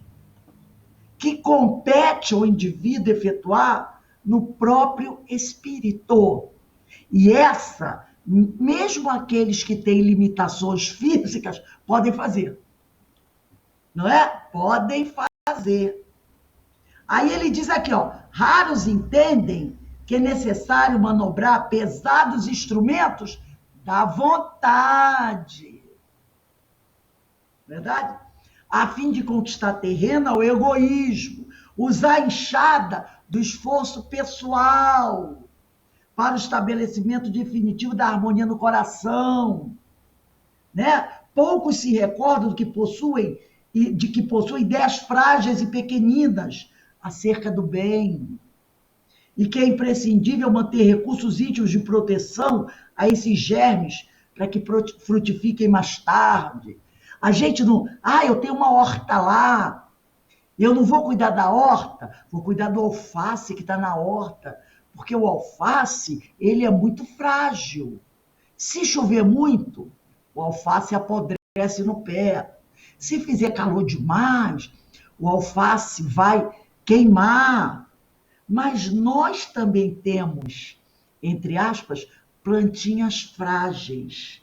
que compete ao indivíduo efetuar no próprio espírito. E essa, mesmo aqueles que têm limitações físicas, podem fazer. Não é? Podem fazer. Aí ele diz aqui, ó, raros entendem que é necessário manobrar pesados instrumentos da vontade. Verdade? A fim de conquistar terreno ao egoísmo, usar a enxada do esforço pessoal para o estabelecimento definitivo da harmonia no coração, né? Poucos se recordam de que possuem ideias frágeis e pequeninas acerca do bem, e que é imprescindível manter recursos íntimos de proteção a esses germes para que frutifiquem mais tarde. A gente não... eu tenho uma horta lá, eu não vou cuidar da horta, vou cuidar do alface que está na horta, porque o alface, ele é muito frágil. Se chover muito, o alface apodrece no pé. Se fizer calor demais, o alface vai queimar. Mas nós também temos, entre aspas, plantinhas frágeis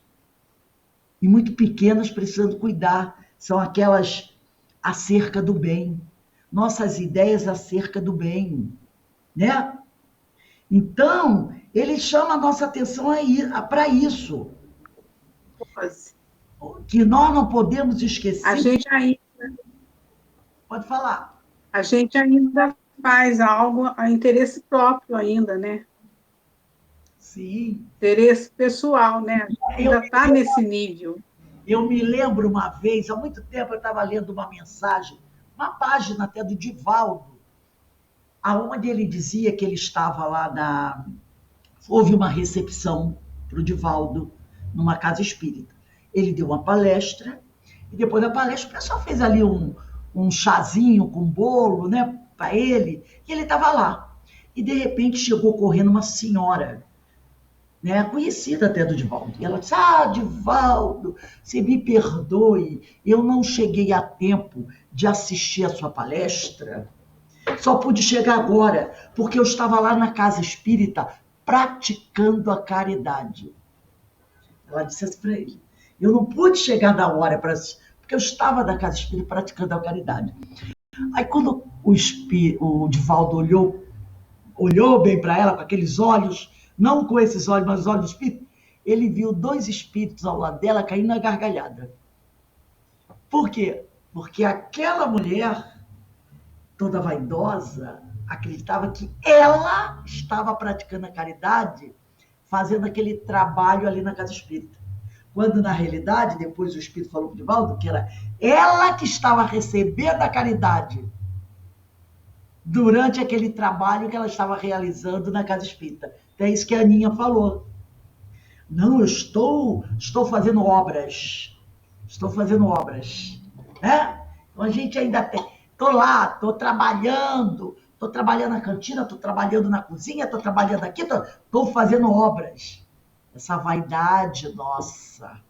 e muito pequenas precisando cuidar. São aquelas acerca do bem. Nossas ideias acerca do bem, né? Então, ele chama a nossa atenção para isso. Que nós não podemos esquecer. A gente ainda... Pode falar. A gente ainda faz algo a interesse próprio ainda, né? Sim. Interesse pessoal, né? Ainda está nesse nível. Eu me lembro uma vez, há muito tempo, eu estava lendo uma mensagem, uma página até do Divaldo, aonde ele dizia que ele estava lá houve uma recepção para o Divaldo, numa casa espírita. Ele deu uma palestra, e depois da palestra o pessoal fez ali um chazinho com bolo, né, para ele, e ele estava lá. E de repente chegou correndo uma senhora, né, conhecida até do Divaldo. E ela disse: Divaldo, você me perdoe, eu não cheguei a tempo de assistir a sua palestra, só pude chegar agora, porque eu estava lá na casa espírita praticando a caridade. Ela disse assim para ele: eu não pude chegar na hora, porque eu estava na casa espírita praticando a caridade. Aí quando o Divaldo olhou bem para ela, com aqueles olhos, não com esses olhos, mas os olhos do espírito, ele viu 2 espíritos ao lado dela caindo na gargalhada. Por quê? Porque aquela mulher, toda vaidosa, acreditava que ela estava praticando a caridade, fazendo aquele trabalho ali na casa espírita. Quando, na realidade, depois o espírito falou para o Divaldo que era ela que estava recebendo a caridade durante aquele trabalho que ela estava realizando na casa espírita. É isso que a Aninha falou. Não, eu estou fazendo obras. Estou fazendo obras. Né? Então a gente ainda tem... Estou lá, estou trabalhando na cantina, estou trabalhando na cozinha, estou trabalhando aqui, estou fazendo obras. Essa vaidade nossa,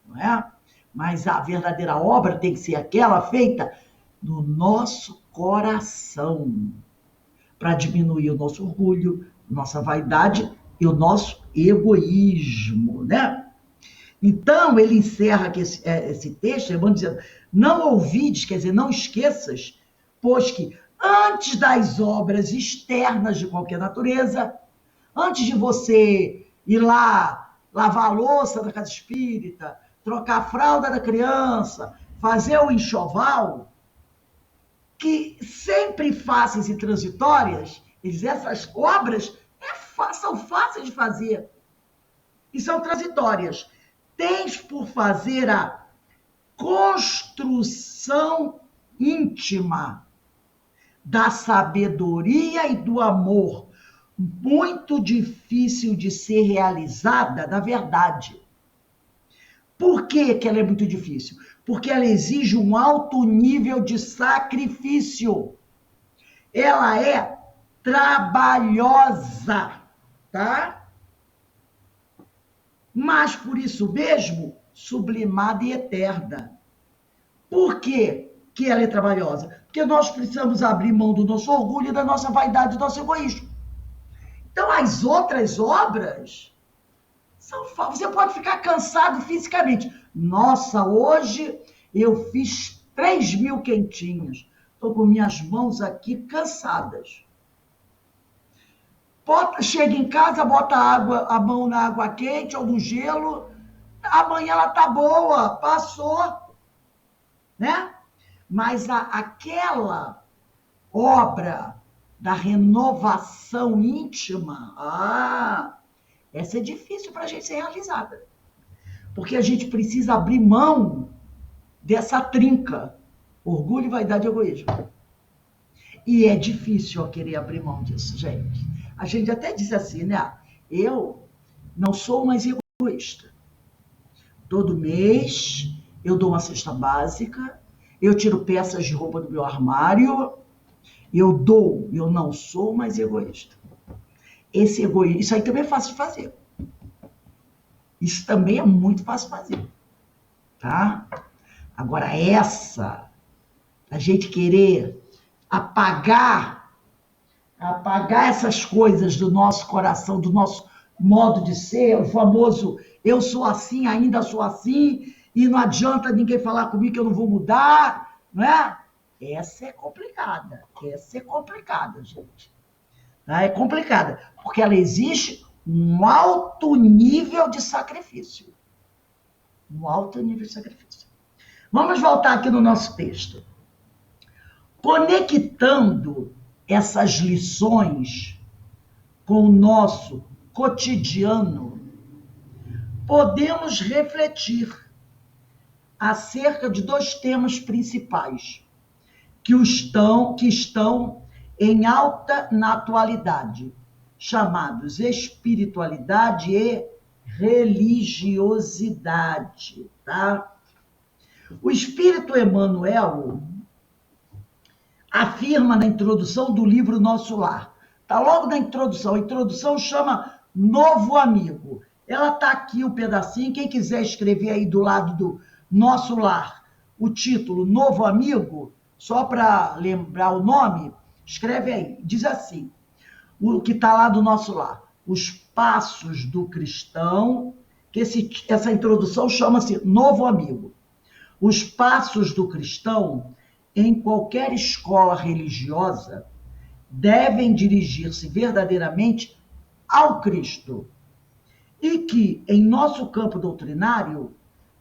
não é? Mas a verdadeira obra tem que ser aquela feita no nosso coração, para diminuir o nosso orgulho, nossa vaidade e o nosso egoísmo, né? Então, ele encerra aqui esse texto, vamos dizer, não ouvides, quer dizer, não esqueças, pois que antes das obras externas de qualquer natureza, antes de você ir lá lavar a louça da casa espírita, trocar a fralda da criança, fazer o enxoval, que sempre fáceis e transitórias, essas obras são fáceis de fazer e são transitórias. Tens por fazer a construção íntima da sabedoria e do amor, muito difícil de ser realizada, na verdade. Por que ela é muito difícil? Porque ela exige um alto nível de sacrifício. Ela é trabalhosa, tá? Mas por isso mesmo, sublimada e eterna. Por quê que ela é trabalhosa? Porque nós precisamos abrir mão do nosso orgulho, da nossa vaidade, do nosso egoísmo. Então, as outras obras você pode ficar cansado fisicamente. Nossa, hoje eu fiz 3.000 quentinhas. Estou com minhas mãos aqui cansadas. Chega em casa, bota a mão na água quente ou no gelo. Amanhã ela tá boa, passou. Né? Mas aquela obra da renovação íntima, essa é difícil para a gente ser realizada. Porque a gente precisa abrir mão dessa trinca. Orgulho, vaidade e egoísmo. E é difícil eu querer abrir mão disso, gente. A gente até diz assim, né? Eu não sou mais egoísta. Todo mês eu dou uma cesta básica, eu tiro peças de roupa do meu armário, eu não sou mais egoísta. Esse egoísmo, isso aí também é fácil de fazer. Isso também é muito fácil de fazer. Tá? Agora, a gente querer apagar essas coisas do nosso coração, do nosso modo de ser, o famoso eu sou assim, ainda sou assim, e não adianta ninguém falar comigo que eu não vou mudar, não é? Essa é complicada, gente. É complicada, porque ela exige um alto nível de sacrifício. Vamos voltar aqui no nosso texto. Conectando essas lições com o nosso cotidiano, podemos refletir acerca de 2 temas principais que estão em alta na atualidade, chamados espiritualidade e religiosidade, tá? O Espírito Emmanuel afirma na introdução do livro Nosso Lar. Tá logo na introdução. A introdução chama Novo Amigo. Ela tá aqui o pedacinho. Quem quiser escrever aí do lado do Nosso Lar o título Novo Amigo, só para lembrar o nome, escreve aí. Diz assim, o que está lá do Nosso Lar. Os passos do cristão, que essa introdução chama-se Novo Amigo. Os passos do cristão em qualquer escola religiosa devem dirigir-se verdadeiramente ao Cristo. E que, em nosso campo doutrinário,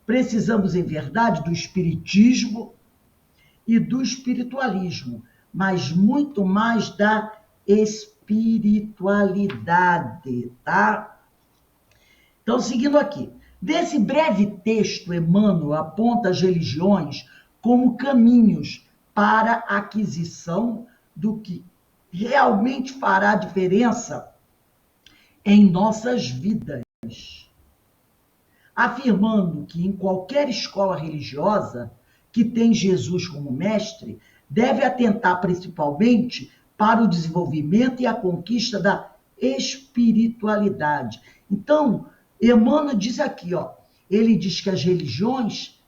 precisamos, em verdade, do espiritismo e do espiritualismo, mas muito mais da espiritualidade, tá? Então, seguindo aqui. Desse breve texto, Emmanuel aponta as religiões como caminhos para a aquisição do que realmente fará diferença em nossas vidas, afirmando que em qualquer escola religiosa que tem Jesus como mestre, deve atentar principalmente para o desenvolvimento e a conquista da espiritualidade. Então, Emmanuel diz aqui, ele diz que as religiões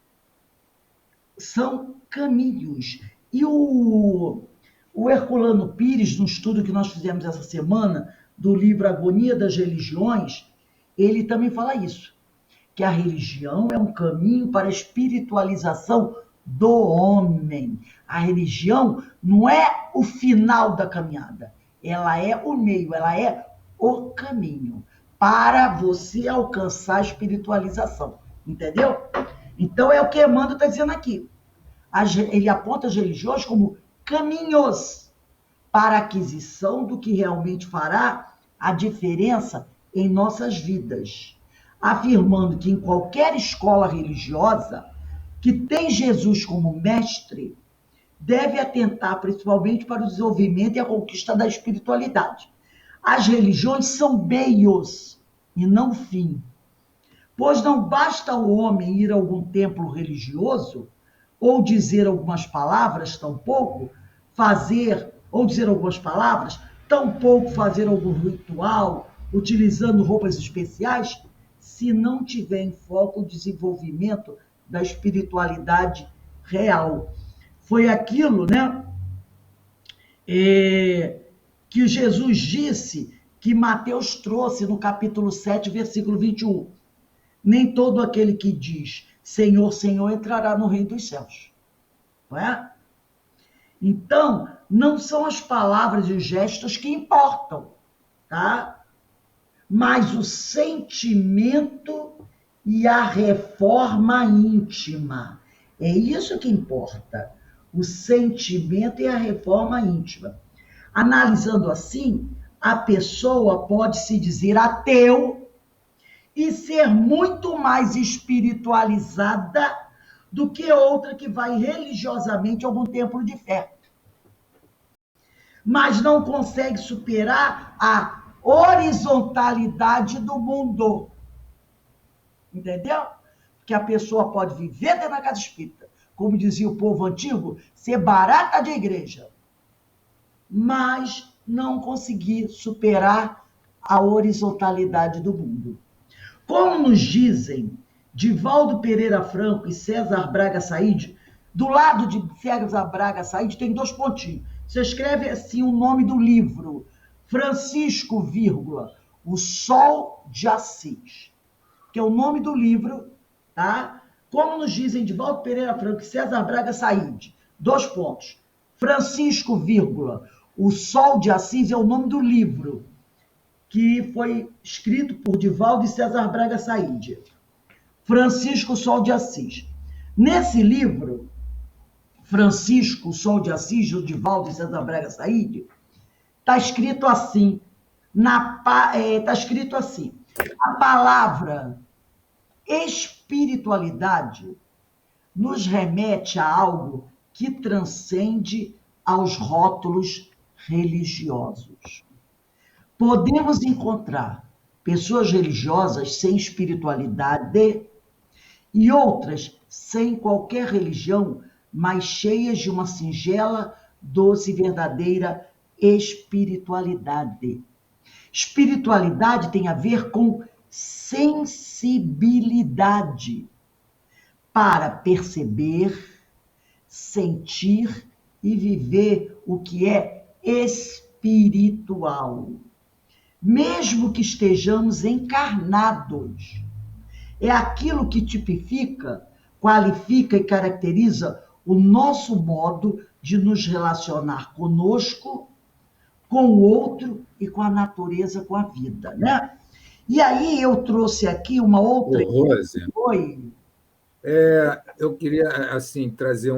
são caminhos. E o Herculano Pires, no estudo que nós fizemos essa semana, do livro Agonia das Religiões, ele também fala isso, que a religião é um caminho para a espiritualização do homem. A religião não é o final da caminhada, ela é o meio, ela é o caminho para você alcançar a espiritualização, entendeu? Então é o que Emmanuel está dizendo aqui. Ele aponta as religiões como caminhos para a aquisição do que realmente fará a diferença em nossas vidas, afirmando que em qualquer escola religiosa que tem Jesus como mestre deve atentar principalmente para o desenvolvimento e a conquista da espiritualidade. As religiões são meios e não fim, pois não basta o homem ir a algum templo religioso ou dizer algumas palavras, tampouco fazer, ou dizer algumas palavras, tampouco fazer algum ritual, utilizando roupas especiais, se não tiver em foco o desenvolvimento da espiritualidade real. Foi aquilo, né, que Jesus disse, que Mateus trouxe no capítulo 7, versículo 21. Nem todo aquele que diz Senhor, Senhor entrará no reino dos céus. Não é? Então, não são as palavras e os gestos que importam, tá? Mas o sentimento e a reforma íntima. É isso que importa. O sentimento e a reforma íntima. Analisando assim, a pessoa pode se dizer ateu e ser muito mais espiritualizada do que outra que vai religiosamente a algum templo de fé. Mas não consegue superar a horizontalidade do mundo. Entendeu? Porque a pessoa pode viver dentro da casa espírita, como dizia o povo antigo, ser barata de igreja, mas não conseguir superar a horizontalidade do mundo. Como nos dizem Divaldo Pereira Franco e César Braga Said, do lado de César Braga Said tem 2 pontinhos. Você escreve assim o nome do livro, Francisco, vírgula, O Sol de Assis, que é o nome do livro, tá? Como nos dizem Divaldo Pereira Franco e César Braga Said, 2 pontos. Francisco, vírgula, O Sol de Assis é o nome do livro, que foi escrito por Divaldo e César Braga Said. Francisco, o Sol de Assis. Nesse livro, Francisco, o Sol de Assis, do Divaldo e César Braga Said, está escrito assim, tá escrito assim, a palavra espiritualidade nos remete a algo que transcende aos rótulos religiosos. Podemos encontrar pessoas religiosas sem espiritualidade e outras sem qualquer religião, mas cheias de uma singela, doce e verdadeira espiritualidade. Espiritualidade tem a ver com sensibilidade para perceber, sentir e viver o que é espiritual. Mesmo que estejamos encarnados, é aquilo que tipifica, qualifica e caracteriza o nosso modo de nos relacionar conosco, com o outro e com a natureza, com a vida, né? E aí eu trouxe aqui uma outra... Rose, Oi. Eu queria assim trazer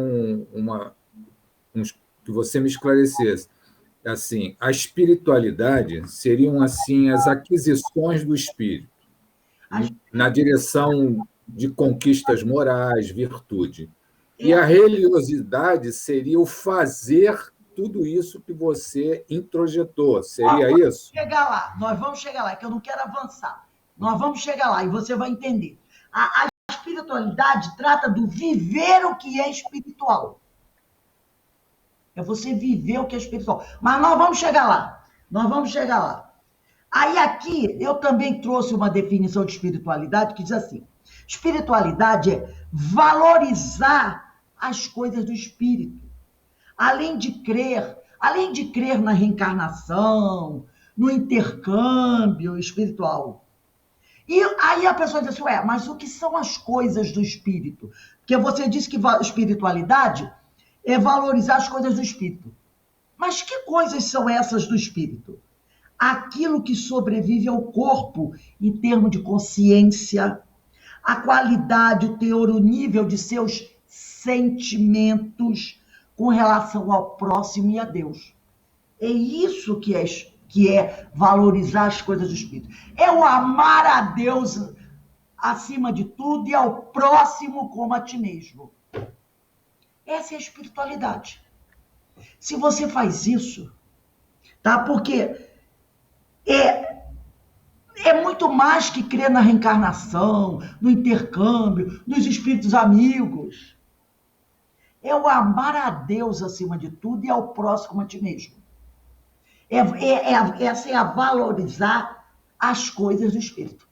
que você me esclarecesse. Assim, a espiritualidade seriam assim as aquisições do espírito na direção de conquistas morais, virtude. E a religiosidade seria o fazer tudo isso que você introjetou. Seria isso? Nós vamos chegar lá, que eu não quero avançar. Nós vamos chegar lá e você vai entender. A espiritualidade trata do viver o que é espiritual. É você viver o que é espiritual. Mas nós vamos chegar lá. Nós vamos chegar lá. Aí aqui eu também trouxe uma definição de espiritualidade que diz assim: espiritualidade é valorizar as coisas do espírito. Além de crer na reencarnação, no intercâmbio espiritual. E aí a pessoa diz assim, mas o que são as coisas do espírito? Porque você disse que espiritualidade é valorizar as coisas do espírito. Mas que coisas são essas do espírito? Aquilo que sobrevive ao corpo em termos de consciência, a qualidade, o teor, o nível de seus sentimentos com relação ao próximo e a Deus. É isso que é valorizar as coisas do espírito. É o amar a Deus acima de tudo e ao próximo como a ti mesmo. Essa é a espiritualidade. Se você faz isso, tá? Porque é muito mais que crer na reencarnação, no intercâmbio, nos espíritos amigos. É o amar a Deus acima de tudo e ao próximo a ti mesmo. Essa é a valorizar as coisas do espírito.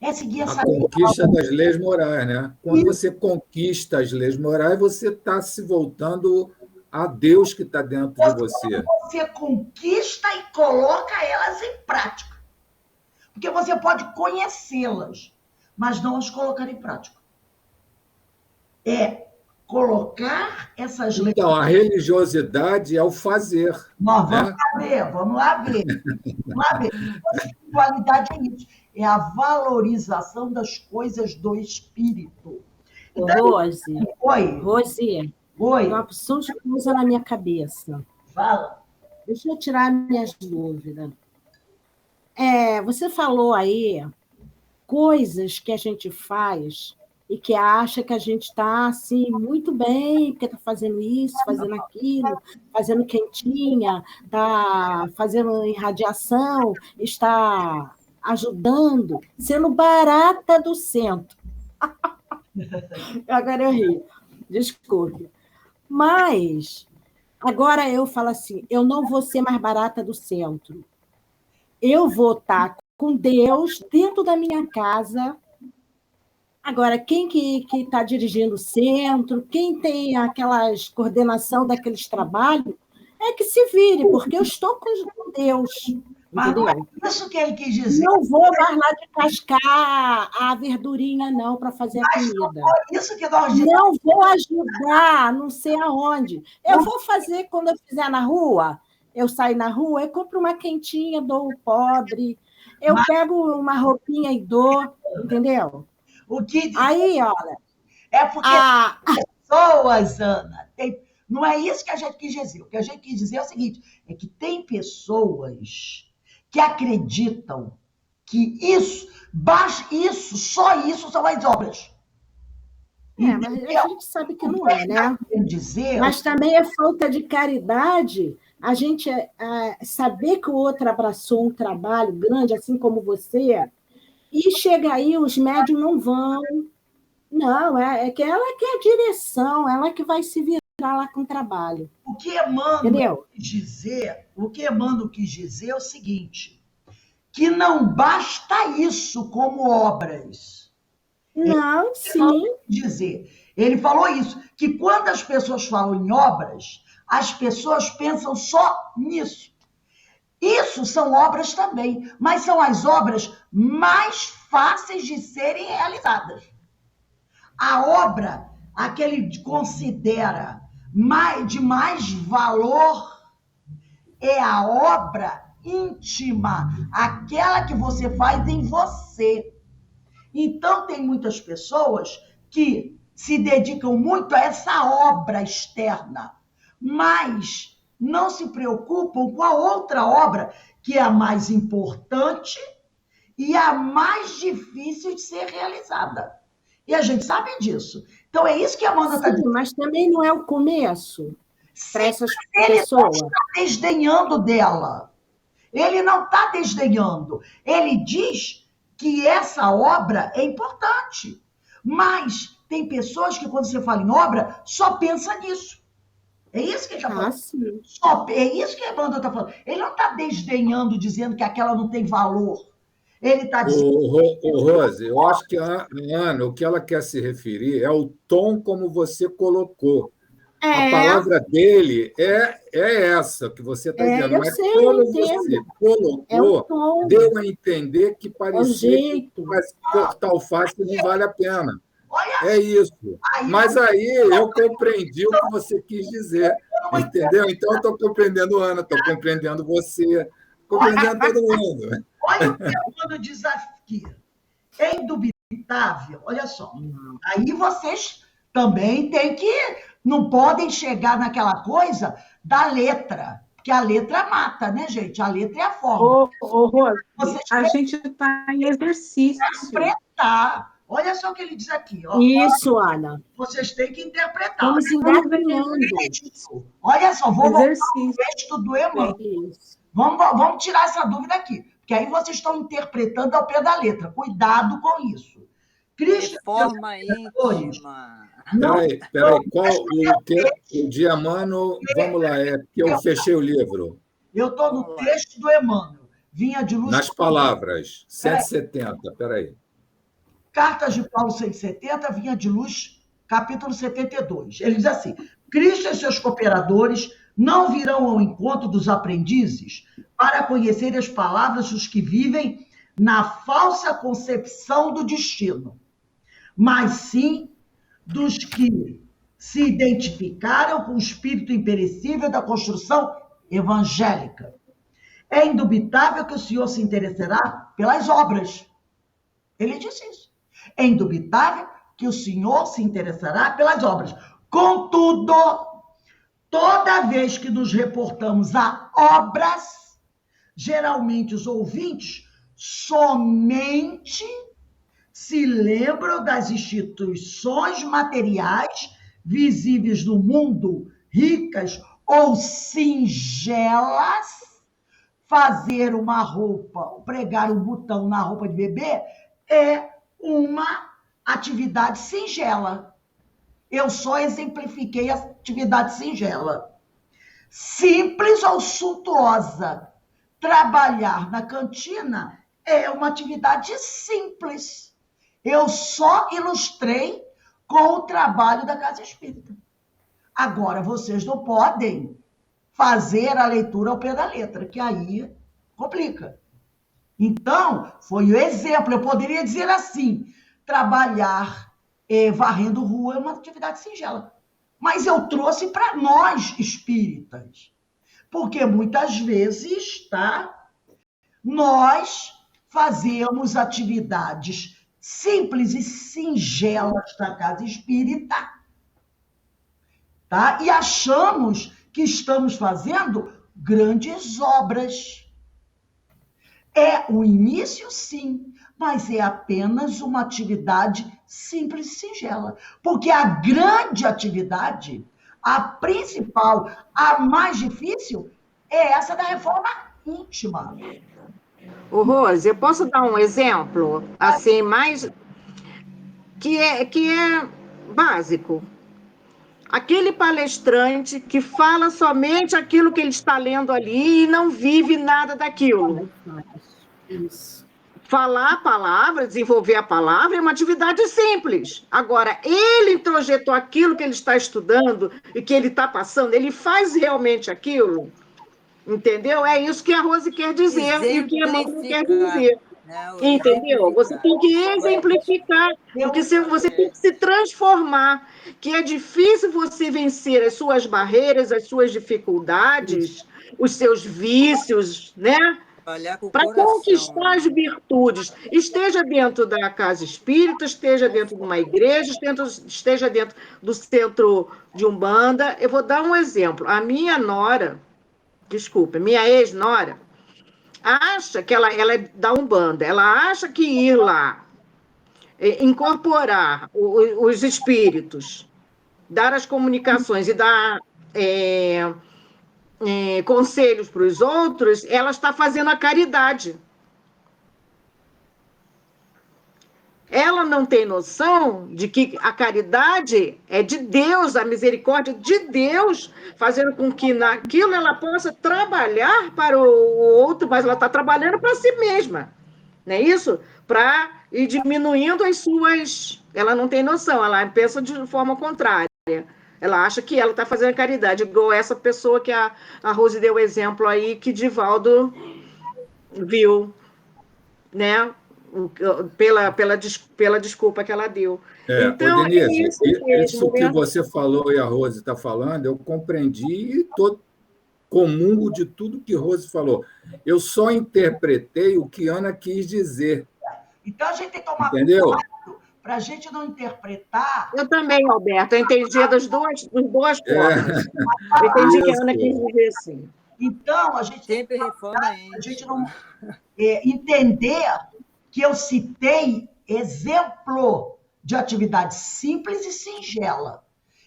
É seguir essa A conquista das leis morais, né? Quando você conquista as leis morais, você está se voltando a Deus que está dentro de você. Você conquista e coloca elas em prática. Porque você pode conhecê-las, mas não as colocar em prática. É colocar essas leis. Então, a religiosidade é o fazer. Nós né? vamos lá ver. A espiritualidade é isso. É a valorização das coisas do espírito. Rose, Oi, Rose, oi, uma opção de coisa na minha cabeça. fala. Deixa eu tirar minhas dúvidas. Você falou aí coisas que a gente faz e que acha que a gente está assim, muito bem, porque está fazendo isso, fazendo aquilo, fazendo quentinha, está fazendo irradiação, está ajudando, sendo barata do centro. Agora eu ri, desculpe. Mas, agora eu falo assim, eu não vou ser mais barata do centro. Eu vou estar com Deus dentro da minha casa. Agora, quem que está dirigindo o centro, quem tem aquelas coordenação daqueles trabalhos, é que se vire, porque eu estou com Deus. Mas não é Entendeu? isso que ele quis dizer. Não vou mais lá descascar a verdurinha, não, para fazer a comida. Isso que nós dizemos. Não vou ajudar, não sei aonde. Eu vou fazer quando eu fizer na rua. Eu saio na rua, eu compro uma quentinha, dou o pobre. Eu pego uma roupinha e dou, entendeu? O que Aí, olha, é porque pessoas, Ana, não é isso que a gente quis dizer. O que a gente quis dizer é o seguinte, é que tem pessoas que acreditam que só isso são as obras. mas a gente sabe que não é, né? Dizer, Mas também é falta de caridade a gente saber que o outro abraçou um trabalho grande, assim como você, e chega aí, os médios não vão. Não, é que ela que é a direção, ela que vai se virar lá com o trabalho. O que Emmanuel Entendeu? quis dizer é o seguinte, que não basta isso como obras. Não, sim. Ele falou isso, que quando as pessoas falam em obras, as pessoas pensam só nisso. Isso são obras também, mas são as obras mais fáceis de serem realizadas. A obra, a que ele considera de mais valor, é a obra íntima, aquela que você faz em você. Então, tem muitas pessoas que se dedicam muito a essa obra externa, mas não se preocupam com a outra obra, que é a mais importante e a mais difícil de ser realizada. E a gente sabe disso. Então, é isso que a Amanda está dizendo. Mas também não é o começo para essas Ele pessoas. não está desdenhando dela. Ele não está desdenhando. Ele diz que essa obra é importante. Mas tem pessoas que, quando você fala em obra, só pensa nisso. É isso que ele está falando. Sim. É isso que a Amanda está falando. Ele não está desdenhando, dizendo que aquela não tem valor. Ele está dizendo... Rose, eu acho que a Ana, o que ela quer se referir é o tom como você colocou. A palavra dele é essa que você está dizendo. Mas como você colocou, deu a entender que parecia que cortar alface não vale a pena. É isso. Mas aí eu compreendi o que você quis dizer. Entendeu? Então, eu estou compreendendo a Ana, estou compreendendo você, compreendendo todo mundo. Olha o que a Ana desafia. É indubitável, olha só. Aí vocês também têm que... Não podem chegar naquela coisa da letra, porque a letra mata, né, gente? A letra é a forma. Rose, a gente está em exercício. Interpretar. Olha só o que ele diz aqui. Ó. Isso, Ana. Vocês têm que interpretar. Estamos engatinhando. Olha só, vou voltar ao Exercício. texto do Emmanuel. Isso. Vamos tirar essa dúvida aqui, porque aí vocês estão interpretando ao pé da letra. Cuidado com isso. Cristo, Reforma íntima. Peraí, qual o de Emmanuel? Vamos lá, porque eu fechei o livro. eu estou no texto do Emmanuel. Vinha de luz. Nas palavras, 170, peraí. Cartas de Paulo 170, Vinha de Luz, capítulo 72. Ele diz assim: Cristo e seus cooperadores não virão ao encontro dos aprendizes para conhecer as palavras dos que vivem na falsa concepção do destino, mas sim dos que se identificaram com o espírito imperecível da construção evangélica. É indubitável que o Senhor se interessará pelas obras. Ele disse isso. É indubitável que o Senhor se interessará pelas obras. Contudo, toda vez que nos reportamos a obras, geralmente os ouvintes somente se lembram das instituições materiais visíveis no mundo, ricas ou singelas. Fazer uma roupa, pregar um botão na roupa de bebê é uma atividade singela. Eu só exemplifiquei a atividade singela. Simples ou suntuosa. Trabalhar na cantina é uma atividade simples. Eu só ilustrei com o trabalho da Casa Espírita. Agora, vocês não podem fazer a leitura ao pé da letra, que aí complica. Então, foi o exemplo. Eu poderia dizer assim: trabalhar varrendo rua é uma atividade singela. Mas eu trouxe para nós espíritas. Porque muitas vezes, tá? Nós fazemos atividades simples e singelas da casa espírita, tá? E achamos que estamos fazendo grandes obras. É o início, sim, mas é apenas uma atividade simples e singela. Porque a grande atividade, a principal, a mais difícil, é essa da reforma íntima. Ô, Rose, eu posso dar um exemplo, assim, mais que é básico. Aquele palestrante que fala somente aquilo que ele está lendo ali e não vive nada daquilo. Isso. Falar a palavra, desenvolver a palavra é uma atividade simples. Agora, ele introjetou aquilo que ele está estudando e que ele está passando, ele faz realmente aquilo, entendeu? É isso que a Rose quer dizer e o que a Emmanuel quer dizer. Entendeu? Você tem que exemplificar, porque você tem que se transformar, que é difícil você vencer as suas barreiras, as suas dificuldades, os seus vícios, né? Para conquistar as virtudes. Esteja dentro da casa espírita, esteja dentro de uma igreja, esteja dentro do centro de Umbanda. Eu vou dar um exemplo. A minha nora, minha ex-nora, acha que ela é da Umbanda, ela acha que ir lá, incorporar os espíritos, dar as comunicações e dar conselhos para os outros, ela está fazendo a caridade. Ela não tem noção de que a caridade é de Deus, a misericórdia de Deus, fazendo com que naquilo ela possa trabalhar para o outro, mas ela está trabalhando para si mesma, não é isso? Para ir diminuindo as suas... Ela não tem noção, ela pensa de forma contrária. Ela acha que ela está fazendo caridade, igual essa pessoa que a Rose deu o exemplo aí, que Divaldo viu, né? Pela desculpa que ela deu. Então, Denise, isso que você falou e a Rose está falando, eu compreendi e estou comungo de tudo que Rose falou. Eu só interpretei o que Ana quis dizer. Então, a gente tem que tomar cuidado para a gente não interpretar... Eu também, Alberto, eu entendi das duas formas. Eu entendi que a Ana quis dizer assim. Então, a gente sempre reforma a gente não entender que eu citei exemplo de atividade simples e singela.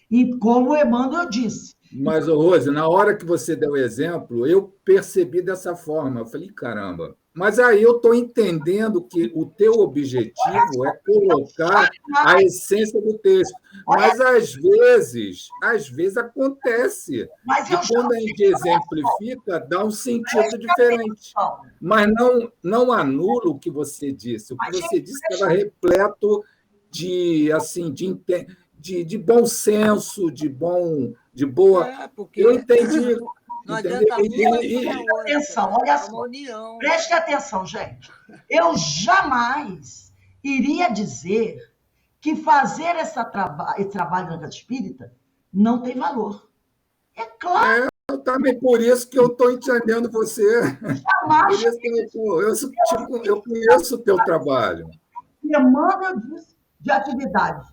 E como o Emmanuel disse. Mas, Rose, na hora que você deu o exemplo, eu percebi dessa forma. Eu falei, caramba. Mas aí eu estou entendendo que o teu objetivo é colocar a essência do texto. Mas, às vezes acontece. Mas E quando a gente exemplifica, dá um sentido diferente. Mas não anula o que você disse. O que você disse estava repleto de, assim, de bom senso, de boa. Porque Eu entendi. não adianta atenção, olha só. Preste atenção, gente. Eu jamais iria dizer que fazer esse trabalho na casa espírita não tem valor. É claro. Também por isso que eu estou entendendo você. Jamais. Por isso que eu conheço o teu trabalho. Emmanuel disse de atividades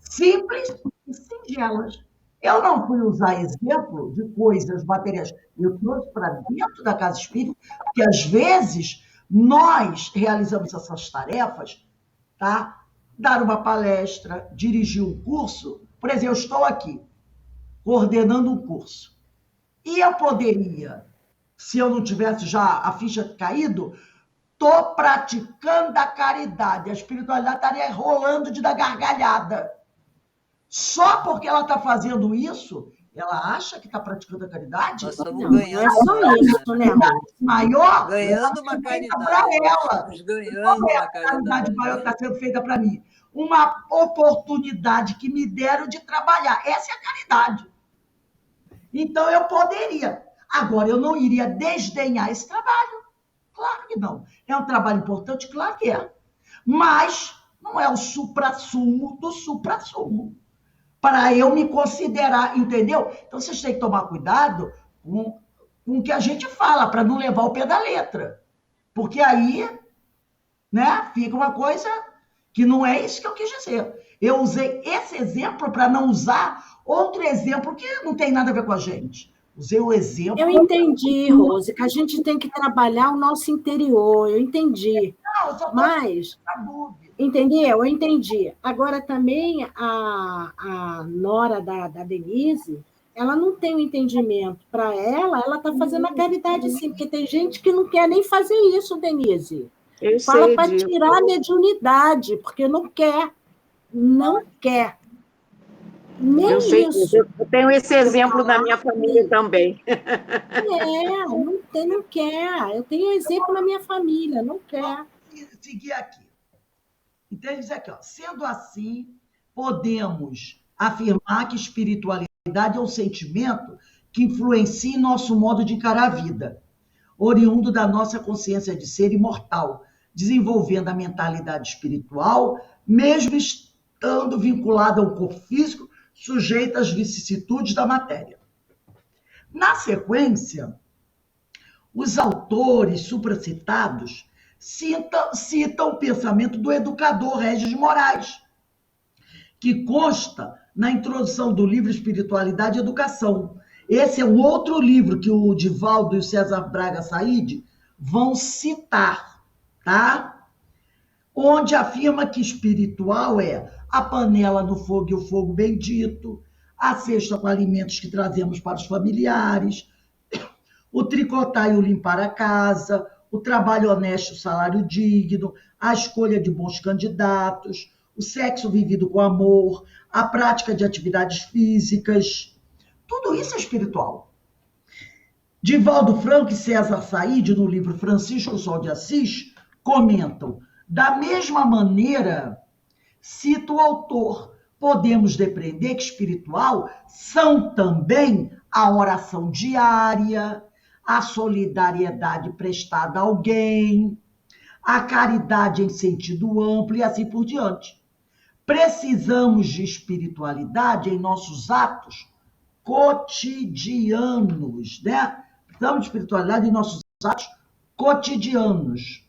simples e singelas. Eu não fui usar exemplo de coisas materiais. Eu trouxe para dentro da casa espírita, porque às vezes nós realizamos essas tarefas, tá? Dar uma palestra, dirigir um curso. Por exemplo, eu estou aqui coordenando um curso. E eu poderia, se eu não tivesse já a ficha caído, estou praticando a caridade. A espiritualidade estaria rolando de dar gargalhada. Só porque ela está fazendo isso, ela acha que está praticando a caridade? Nós estamos Não, ganhando. é só isso, né, amor? Maior Ganhando uma caridade. para ela. Estamos ganhando Qual é uma a caridade caridade. maior que está sendo feita para mim? Uma oportunidade que me deram de trabalhar. Essa é a caridade. Então, eu poderia. Agora, eu não iria desdenhar esse trabalho. Claro que não. É um trabalho importante? Claro que é. Mas não é o suprassumo do suprassumo. Para eu me considerar, entendeu? Então, vocês têm que tomar cuidado com o que a gente fala, para não levar o pé da letra. Porque aí, né, fica uma coisa que não é isso que eu quis dizer. Eu usei esse exemplo para não usar outro exemplo que não tem nada a ver com a gente. Usei o exemplo... Eu entendi, Rose, que a gente tem que trabalhar o nosso interior, eu entendi. Não, eu só tô Mas... na dúvida. Entendeu? Eu entendi. Agora, também, a nora da Denise, ela não tem o entendimento. Para ela está fazendo a caridade sim, porque tem gente que não quer nem fazer isso, Denise. Eu Fala sei para disso. tirar a mediunidade, porque não quer. Não quer. Nem Eu sei isso. disso. Eu tenho esse exemplo na minha família também. Não quer. Eu tenho exemplo na minha família, não quer. Seguir aqui. Então, ele diz aqui, ó, sendo assim, podemos afirmar que espiritualidade é um sentimento que influencia nosso modo de encarar a vida, oriundo da nossa consciência de ser imortal, desenvolvendo a mentalidade espiritual, mesmo estando vinculada ao corpo físico, sujeito às vicissitudes da matéria. Na sequência, os autores supracitados citam o pensamento do educador Régis de Moraes, que consta na introdução do livro Espiritualidade e Educação. Esse é um outro livro que o Divaldo e o César Braga Said vão citar, tá? Onde afirma que espiritual é a panela no fogo e o fogo bendito, a cesta com alimentos que trazemos para os familiares, o tricotar e o limpar a casa, o trabalho honesto, o salário digno, a escolha de bons candidatos, o sexo vivido com amor, a prática de atividades físicas. Tudo isso é espiritual. Divaldo Franco e César Said, no livro Francisco Sol de Assis, comentam: da mesma maneira, cita o autor, podemos depreender que espiritual são também a oração diária, a solidariedade prestada a alguém, a caridade em sentido amplo e assim por diante. Precisamos de espiritualidade em nossos atos cotidianos, né? Precisamos de espiritualidade em nossos atos cotidianos,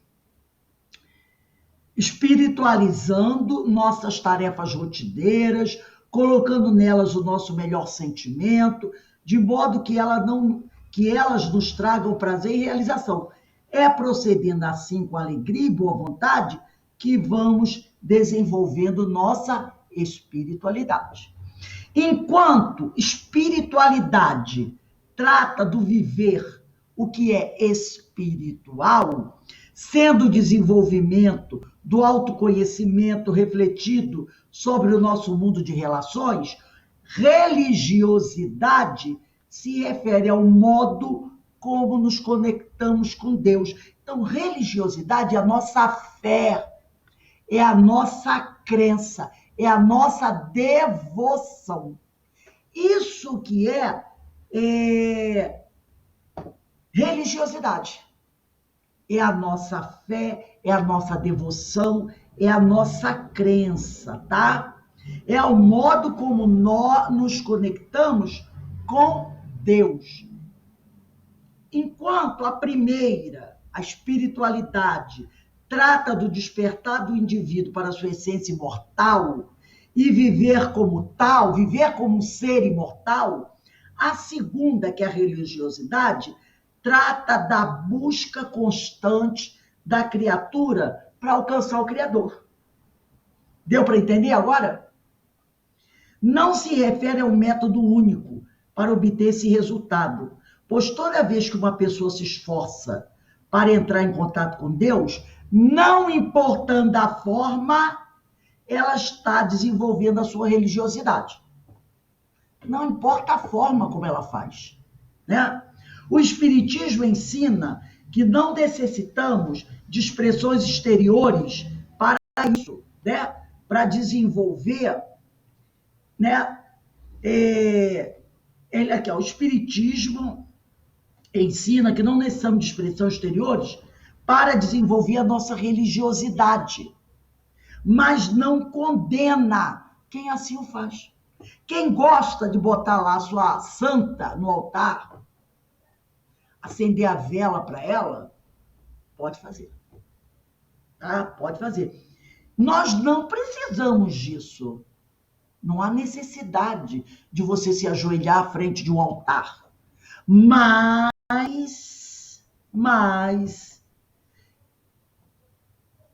espiritualizando nossas tarefas rotineiras, colocando nelas o nosso melhor sentimento, de modo que elas nos tragam prazer e realização. É procedendo assim com alegria e boa vontade que vamos desenvolvendo nossa espiritualidade. Enquanto espiritualidade trata do viver o que é espiritual, sendo o desenvolvimento do autoconhecimento refletido sobre o nosso mundo de relações, religiosidade se refere ao modo como nos conectamos com Deus. Então, religiosidade é a nossa fé, é a nossa crença, é a nossa devoção. Isso que é religiosidade. É a nossa fé, é a nossa devoção, é a nossa crença, tá? É o modo como nós nos conectamos com Deus. Enquanto a primeira, a espiritualidade, trata do despertar do indivíduo para a sua essência imortal e viver como tal, viver como um ser imortal, a segunda, que é a religiosidade, trata da busca constante da criatura para alcançar o Criador. Deu para entender agora? Não se refere a um método único para obter esse resultado, pois toda vez que uma pessoa se esforça para entrar em contato com Deus, não importando a forma, ela está desenvolvendo a sua religiosidade. Não importa a forma como ela faz, né? O Espiritismo ensina que não necessitamos de expressões exteriores para isso, né? Para desenvolver, né? Aqui, ó, o Espiritismo ensina que não necessitamos de expressões exteriores para desenvolver a nossa religiosidade, mas não condena quem assim o faz. Quem gosta de botar lá a sua santa no altar, acender a vela para ela, pode fazer. Tá? Pode fazer. Nós não precisamos disso. Não há necessidade de você se ajoelhar à frente de um altar. Mas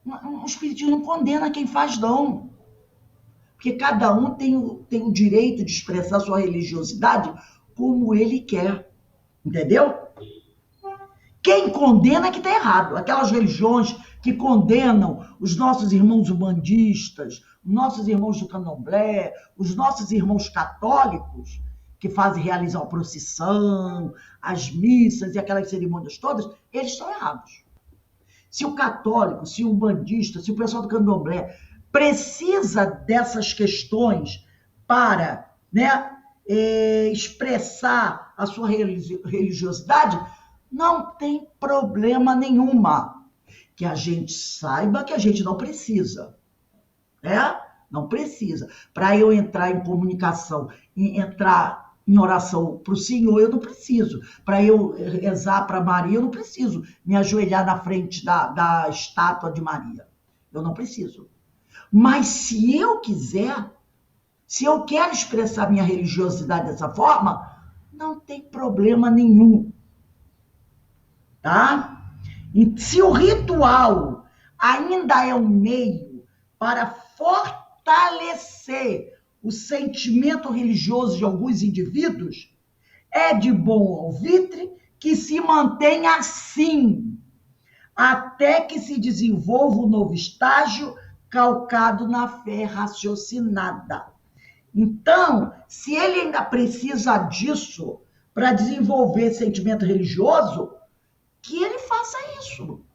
o Espiritismo não condena quem faz, não. Porque cada um tem o direito de expressar sua religiosidade como ele quer. Entendeu? Quem condena é que está errado. Aquelas religiões que condenam os nossos irmãos umbandistas, os nossos irmãos do candomblé, os nossos irmãos católicos, que realizam a procissão, as missas e aquelas cerimônias todas, eles estão errados. Se o católico, se o umbandista, se o pessoal do candomblé precisa dessas questões para, né, expressar a sua religiosidade, não tem problema nenhuma. Que a gente saiba que a gente não precisa. Né? Não precisa. Para eu entrar em comunicação, entrar em oração para o Senhor, eu não preciso. Para eu rezar para Maria, eu não preciso me ajoelhar na frente da estátua de Maria. Eu não preciso. Mas se eu quiser, se eu quero expressar minha religiosidade dessa forma, não tem problema nenhum. Tá? E se o ritual ainda é um meio para fortalecer o sentimento religioso de alguns indivíduos, é de bom alvitre que se mantenha assim, até que se desenvolva um novo estágio calcado na fé raciocinada. Então, se ele ainda precisa disso para desenvolver sentimento religioso, que ele faça isso.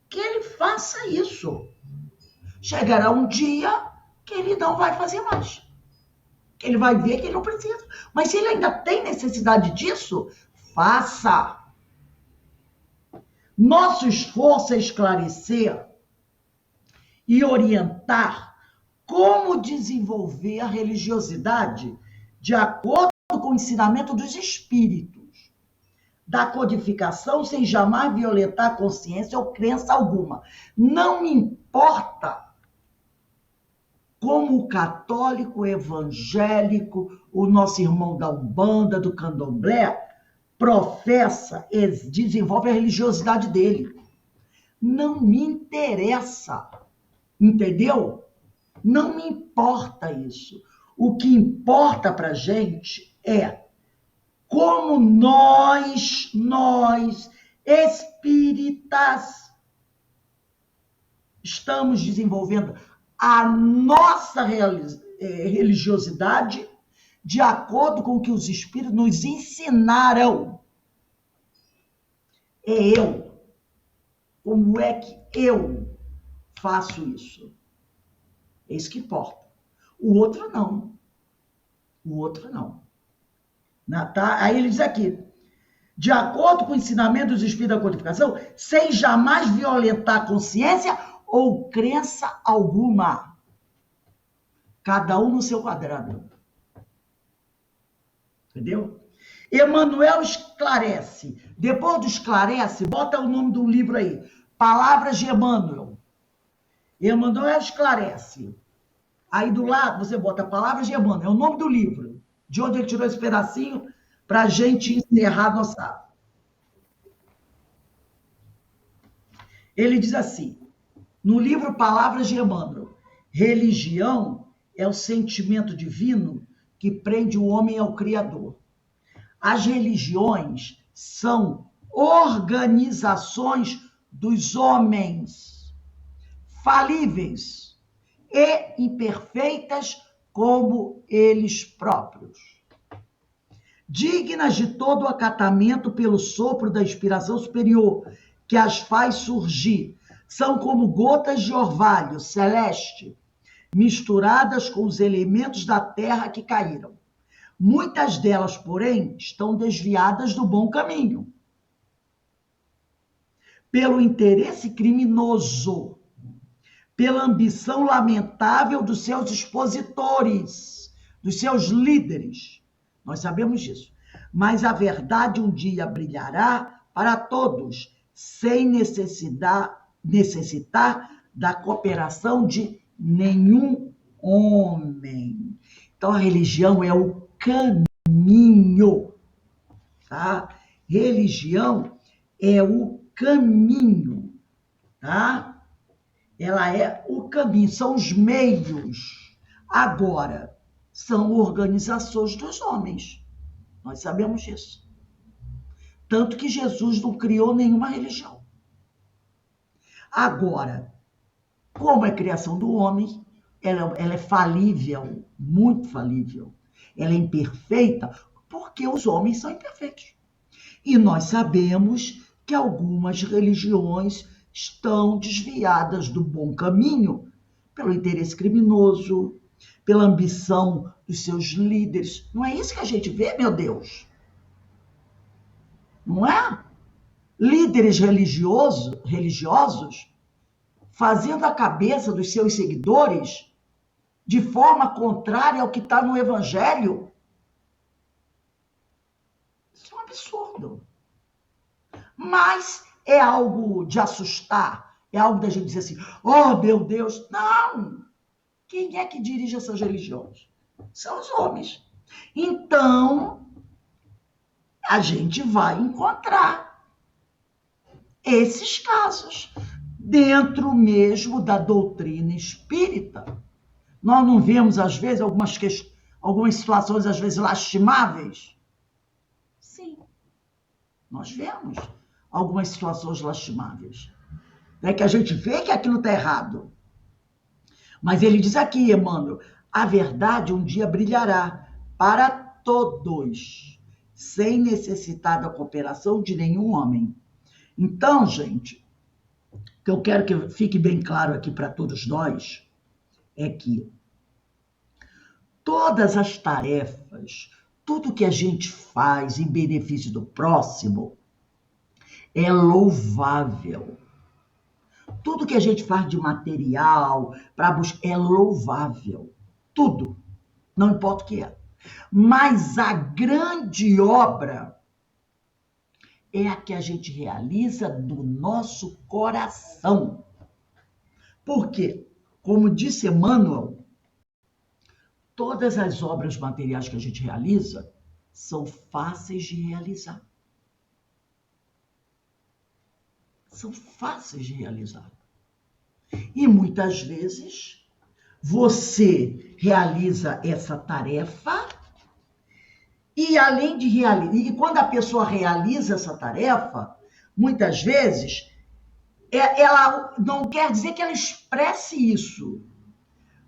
Que ele faça isso. Chegará um dia que ele não vai fazer mais. Que ele vai ver que ele não precisa. Mas se ele ainda tem necessidade disso, faça. Nosso esforço é esclarecer e orientar como desenvolver a religiosidade de acordo com o ensinamento dos espíritos, da codificação, sem jamais violentar a consciência ou crença alguma. Não me importa como o católico, o evangélico, o nosso irmão da Umbanda, do Candomblé, professa, desenvolve a religiosidade dele. não me interessa. Entendeu? Não me importa isso. O que importa para a gente é como nós espíritas, estamos desenvolvendo a nossa religiosidade de acordo com o que os espíritos nos ensinaram. É eu. Como é que eu faço isso? É isso que importa. O outro não. O outro não. Aí ele diz aqui, de acordo com o ensinamento dos espíritos da codificação, sem jamais violentar a consciência ou crença alguma. Cada um no seu quadrado. Entendeu? Emmanuel esclarece. Depois do esclarece, bota o nome do livro aí. Palavras de Emmanuel. Emmanuel esclarece. Aí do lado você bota Palavras de Emmanuel. É o nome do livro. De onde ele tirou esse pedacinho para a gente encerrar a nossa. Ele diz assim, no livro Palavras de Emmanuel, religião é o sentimento divino que prende o homem ao Criador. As religiões são organizações dos homens, falíveis e imperfeitas como eles próprios, dignas de todo acatamento pelo sopro da inspiração superior, que as faz surgir. São como gotas de orvalho celeste, misturadas com os elementos da terra que caíram. Muitas delas, porém, estão desviadas do bom caminho, pelo interesse criminoso, pela ambição lamentável dos seus expositores, dos seus líderes. Nós sabemos disso. Mas a verdade um dia brilhará para todos, sem necessitar da cooperação de nenhum homem. Então, a religião é o caminho, tá? Religião é o caminho, tá? Ela é o caminho, são os meios. Agora, são organizações dos homens. Nós sabemos disso. Tanto que Jesus não criou nenhuma religião. Agora, como é criação do homem, ela é falível, muito falível. Ela é imperfeita porque os homens são imperfeitos. E nós sabemos que algumas religiões estão desviadas do bom caminho pelo interesse criminoso, pela ambição dos seus líderes. Não é isso que a gente vê, meu Deus? Não é? Líderes religiosos fazendo a cabeça dos seus seguidores de forma contrária ao que está no Evangelho. Isso é um absurdo. Mas é algo de assustar, é algo da gente dizer assim, oh, meu Deus, não! Quem é que dirige essas religiões? São os homens. Então, a gente vai encontrar esses casos dentro mesmo da doutrina espírita. Nós não vemos, às vezes, algumas situações, às vezes, lastimáveis? Sim, nós vemos algumas situações lastimáveis. É que a gente vê que aquilo está errado. Mas ele diz aqui, Emmanuel, a verdade um dia brilhará para todos, sem necessitar da cooperação de nenhum homem. Então, gente, o que eu quero que fique bem claro aqui para todos nós é que todas as tarefas, tudo que a gente faz em benefício do próximo é louvável. Tudo que a gente faz de material para buscar é louvável. Tudo. Não importa o que é. Mas a grande obra é a que a gente realiza do nosso coração. Por quê? Como disse Emmanuel, todas as obras materiais que a gente realiza são fáceis de realizar. são fáceis de realizar. E muitas vezes você realiza essa tarefa e além de realizar, e quando a pessoa realiza essa tarefa, muitas vezes ela não quer dizer que ela expresse isso,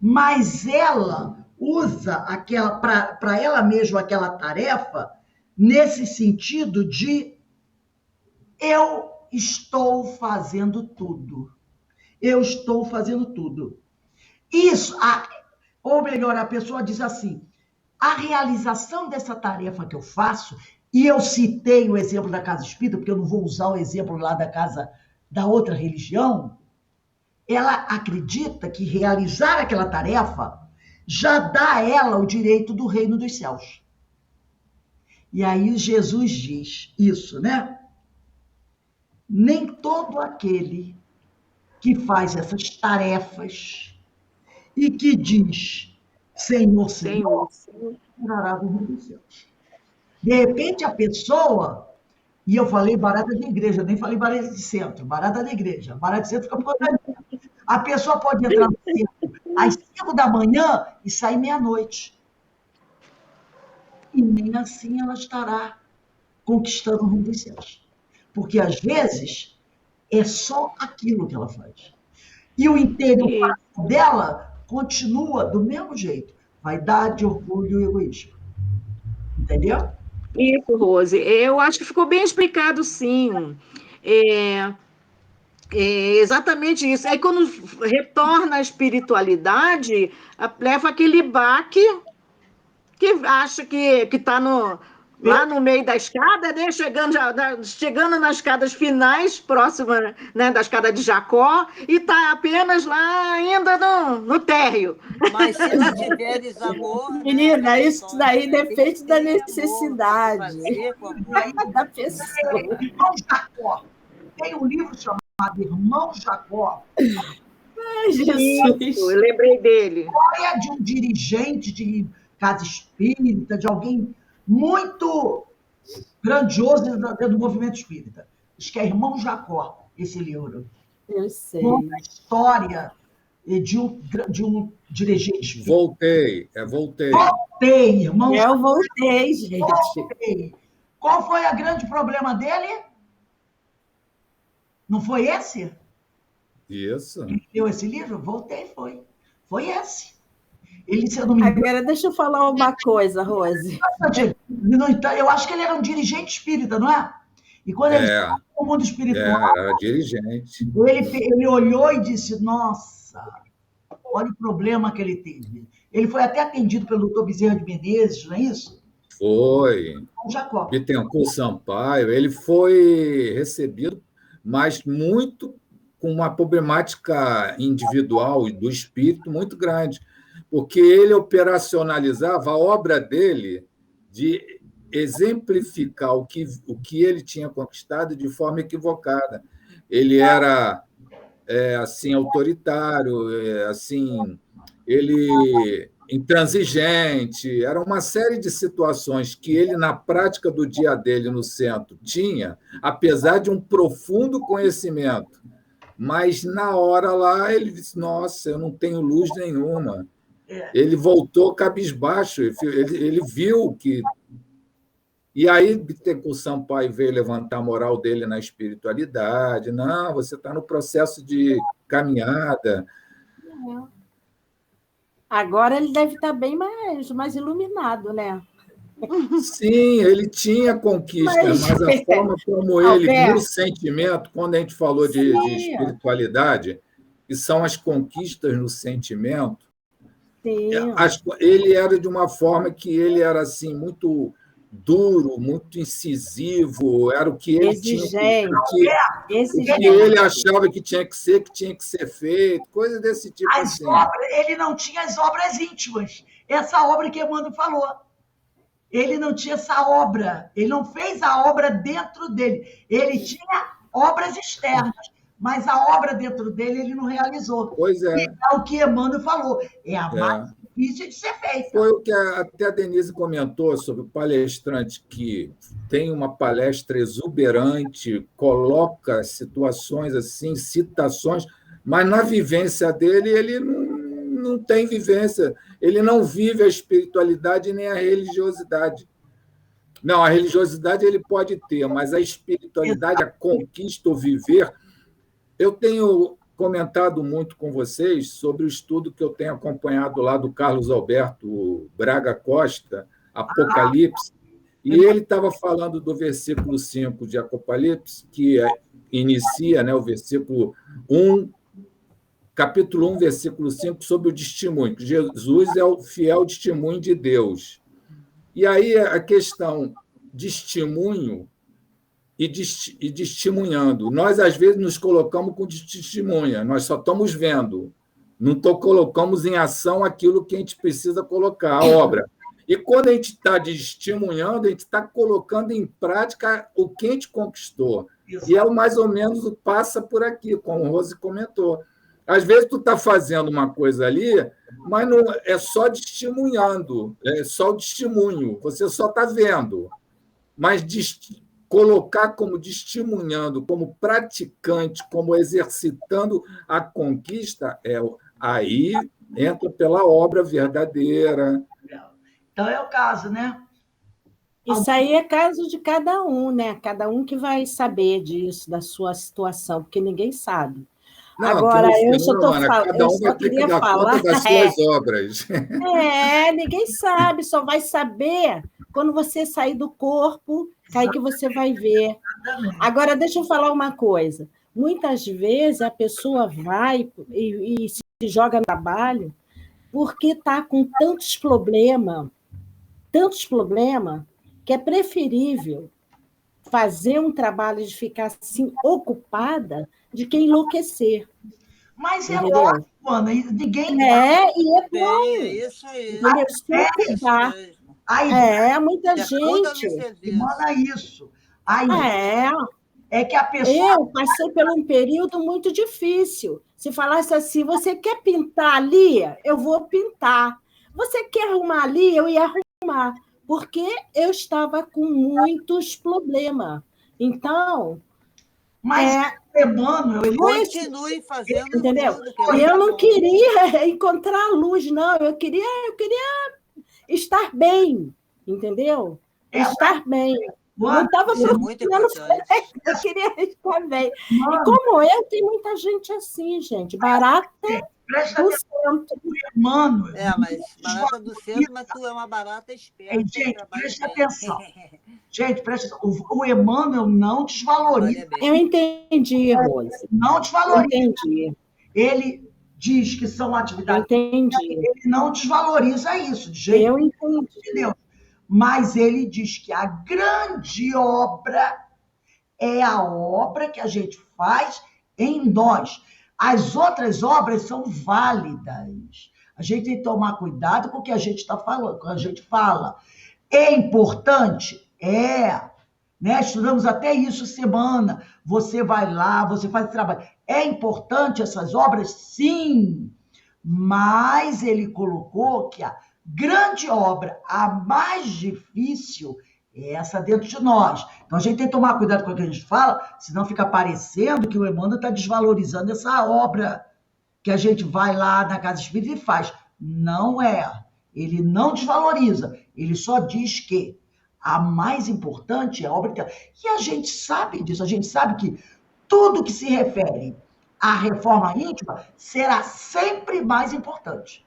mas ela usa aquela para ela mesma aquela tarefa nesse sentido de eu estou fazendo tudo. Eu estou fazendo tudo. Isso, ou melhor, a pessoa diz assim, a realização dessa tarefa que eu faço, e eu citei o exemplo da casa espírita, porque eu não vou usar o exemplo lá da casa da outra religião, ela acredita que realizar aquela tarefa já dá a ela o direito do reino dos céus. E aí Jesus diz isso, né? Nem todo aquele que faz essas tarefas e que diz Senhor, Senhor, entrará no reino dos céus. De repente a pessoa, e eu falei barata de igreja, nem falei barata de centro, barata de igreja, barata de centro fica por aí. A pessoa pode entrar no centro às 5 da manhã e sair meia-noite. E nem assim ela estará conquistando o reino dos céus. Porque às vezes é só aquilo que ela faz. E o interior dela continua do mesmo jeito. Vaidade, orgulho e egoísmo. Entendeu? Isso, Rose. Eu acho que ficou bem explicado, sim. É exatamente isso. Aí, quando retorna à espiritualidade, leva aquele baque que acha que está lá no meio da escada, né? Chegando nas escadas finais, próxima, né, da escada de Jacó, e está apenas lá ainda no térreo. Mas se não tiveres amor... Menina, né, isso daí depende da amor necessidade fazer com amor. da pessoa. Irmão Jacó. Tem um livro chamado Irmão Jacó. Ai, Jesus. Eu lembrei dele. História de um dirigente de casa espírita, de alguém muito grandioso dentro do movimento espírita. Acho que é Irmão Jacó, esse livro. Eu sei. Conta a história de um dirigente espírita. Voltei. Voltei, irmão. Eu voltei, gente. Voltei. Qual foi o grande problema dele? Não foi esse? Isso. Ele leu esse livro? Voltei, foi. Foi esse. Ele, se eu não me engano, Agora, deixa eu falar uma coisa, Rose. eu acho que ele era um dirigente espírita, não é? E quando ele estava no mundo espiritual, Era dirigente. ele olhou e disse, nossa, olha o problema que ele teve. Ele foi até atendido pelo doutor Bezerra de Menezes, não é isso? Foi. O Jacó. Bittencourt Sampaio, ele foi recebido, mas muito com uma problemática individual e do espírito muito grande, porque ele operacionalizava a obra dele de exemplificar o que ele tinha conquistado de forma equivocada. Ele era assim autoritário, assim ele intransigente, era uma série de situações que ele, na prática do dia dele no centro, tinha, apesar de um profundo conhecimento. Mas, na hora lá, ele disse, nossa, eu não tenho luz nenhuma. Ele voltou cabisbaixo, ele viu que... E aí, Bittencourt Sampaio veio levantar a moral dele na espiritualidade. Não, você está no processo de caminhada. Agora ele deve estar bem mais iluminado, né? Sim, ele tinha conquistas, mas a forma como ele viu o sentimento, quando a gente falou de espiritualidade, que são as conquistas no sentimento, ele era de uma forma que ele era assim, muito duro, muito incisivo, era o que ele exigente, tinha que ele achava que tinha que ser feito, coisa desse tipo. Ele não tinha as obras íntimas, essa obra que Emmanuel falou. Ele não tinha essa obra, ele não fez a obra dentro dele. Ele tinha obras externas, mas a obra dentro dele ele não realizou. Pois é. E é o que Emmanuel falou, é a difícil de ser feita. Foi o que até a Denise comentou sobre o palestrante que tem uma palestra exuberante, coloca situações assim, citações, mas na vivência dele, ele não tem vivência, ele não vive a espiritualidade nem a religiosidade. Não, a religiosidade ele pode ter, mas a espiritualidade, a conquista, o viver. Eu tenho comentado muito com vocês sobre o estudo que eu tenho acompanhado lá do Carlos Alberto Braga Costa, Apocalipse, e ele estava falando do versículo 5 de Apocalipse, que inicia, né, o versículo 1, capítulo 1, versículo 5, sobre o testemunho, que Jesus é o fiel testemunho de Deus. E aí a questão de testemunho e testemunhando. Nós, às vezes, nos colocamos com testemunha, nós só estamos vendo, não colocamos em ação aquilo que a gente precisa colocar, a obra. E quando a gente está testemunhando, a gente está colocando em prática o que a gente conquistou. Exato. E é mais ou menos passa por aqui, como o Rose comentou. Às vezes tu está fazendo uma coisa ali, mas não é só testemunhando, é só o testemunho, você só está vendo. Mas colocar como testemunhando, como praticante, como exercitando a conquista, aí entra pela obra verdadeira. Então é o caso, né? Isso aí é caso de cada um, né? Cada um que vai saber disso, da sua situação, porque ninguém sabe. Não, agora, eu só estou falando. Cada um vai ter que dar conta das suas obras. Ninguém sabe, só vai saber quando você sair do corpo, aí que você vai ver. Agora, deixa eu falar uma coisa. Muitas vezes a pessoa vai e se joga no trabalho porque está com tantos problemas, que é preferível fazer um trabalho de ficar assim ocupada de que enlouquecer. Mas é lógico, Ana, ninguém... e é bom. Isso aí. Muita gente... Manda isso. Aí, é que a pessoa... Eu passei por um período muito difícil. Se falasse assim, você quer pintar ali? Eu vou pintar. Você quer arrumar ali? Eu ia arrumar. Porque eu estava com muitos problemas. Então... Mas Emmanuel, ele continue fazendo, entendeu? E eu não queria encontrar a luz, não. Eu queria estar bem, entendeu? Estar bem. Não estava procurando, eu queria estar bem. E como eu, tem muita gente assim, gente. Barata do centro. Emmanuel. Mas barata do centro, mas tu é uma barata esperta. Gente, presta atenção. Gente, presta atenção. O Emmanuel não desvaloriza. Eu entendi, Rose. Não desvaloriza. Entendi. Ele diz que são atividades. Entendi. Ele não desvaloriza isso, de jeito eu entendi. De Deus. Mas ele diz que a grande obra é a obra que a gente faz em nós. As outras obras são válidas. A gente tem que tomar cuidado com o que a gente está falando, com o que a gente fala. É importante? Né? Estudamos até isso semana. Você vai lá, você faz trabalho. É importante essas obras? Sim. Mas ele colocou que a grande obra, a mais difícil, é essa dentro de nós. Então, a gente tem que tomar cuidado com o que a gente fala, senão fica parecendo que o Emmanuel está desvalorizando essa obra que a gente vai lá na Casa Espírita e faz. Não é. Ele não desvaloriza. Ele só diz que a mais importante é a obra dela. E a gente sabe disso. A gente sabe que tudo que se refere à reforma íntima será sempre mais importante.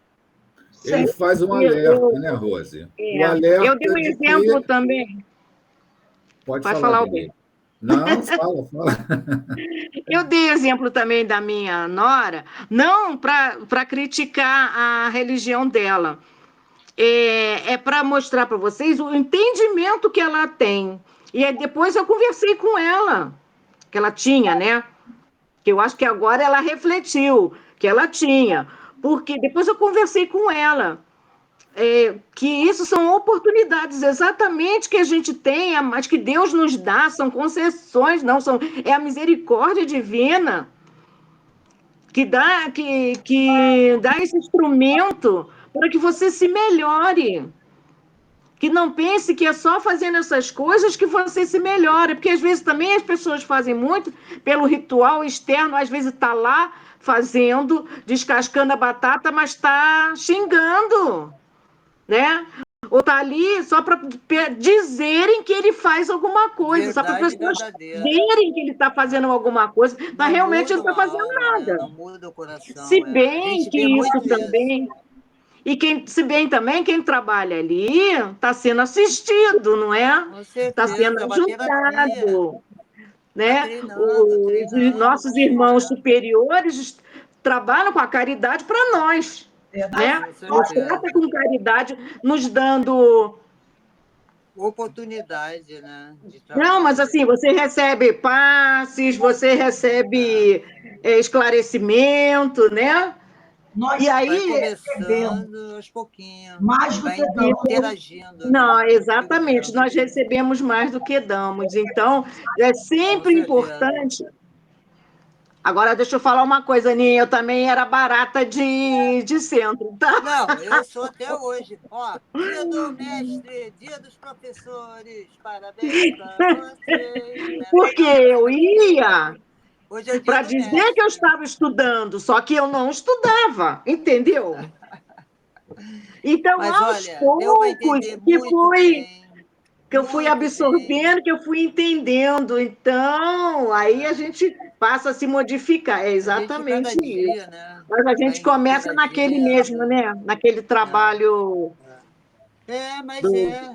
Ele faz um alerta, né, Rose? O alerta eu dei um exemplo também. Pode falar alguém. Não, fala. Eu dei exemplo também da minha nora, não para criticar a religião dela, é para mostrar para vocês o entendimento que ela tem. E aí depois eu conversei com ela, que ela tinha, né? Que eu acho que agora ela refletiu que ela tinha. Porque depois eu conversei com ela, que isso são oportunidades exatamente que a gente tem, mas que Deus nos dá, são concessões, é a misericórdia divina que dá esse instrumento para que você se melhore. Que não pense que é só fazendo essas coisas que você se melhora, porque às vezes também as pessoas fazem muito pelo ritual externo, às vezes está lá fazendo, descascando a batata, mas está xingando, né? Ou está ali só para dizerem que ele faz alguma coisa, só para as Verdade pessoas verdadeira. verem que ele está fazendo alguma coisa, mas Não realmente ele muda não está a fazendo alma, né? nada. Não muda o coração. Se A bem gente que vê isso muito isso. também se bem também, quem trabalha ali está sendo assistido, não é? Com Está sendo certeza, é uma terapia. ajudado, Está né? Os treinando. nossos irmãos superiores trabalham com a caridade para nós, Verdade. né? Com Nos certeza. trata com caridade, nos dando... Oportunidade, né, de Não, mas trabalho. assim, você recebe passes, você recebe esclarecimento, né? Nós E Vai aí, recebemos começando aos pouquinhos, mais do vai que damos. interagindo, né? não, Digo exatamente, mesmo. nós recebemos mais do que damos. Então, é Com sempre certeza. importante. Agora, deixa eu falar uma coisa, Aninha, eu também era barata de centro, tá? Não, eu sou até hoje. Ó, dia do mestre, dia dos professores, parabéns para vocês. Porque eu ia Hoje é o dia para do dizer que eu mestre. estava estudando, só que eu não estudava, entendeu? Então, Mas aos olha, deu para poucos, entender muito bem. que eu fui Muito bem. absorvendo, que eu fui entendendo. Então, aí a gente passa a se modificar. É A gente, cada exatamente isso. dia, né? Mas a Vai gente começa naquele mesmo, interagindo. né? Naquele trabalho, Mas é.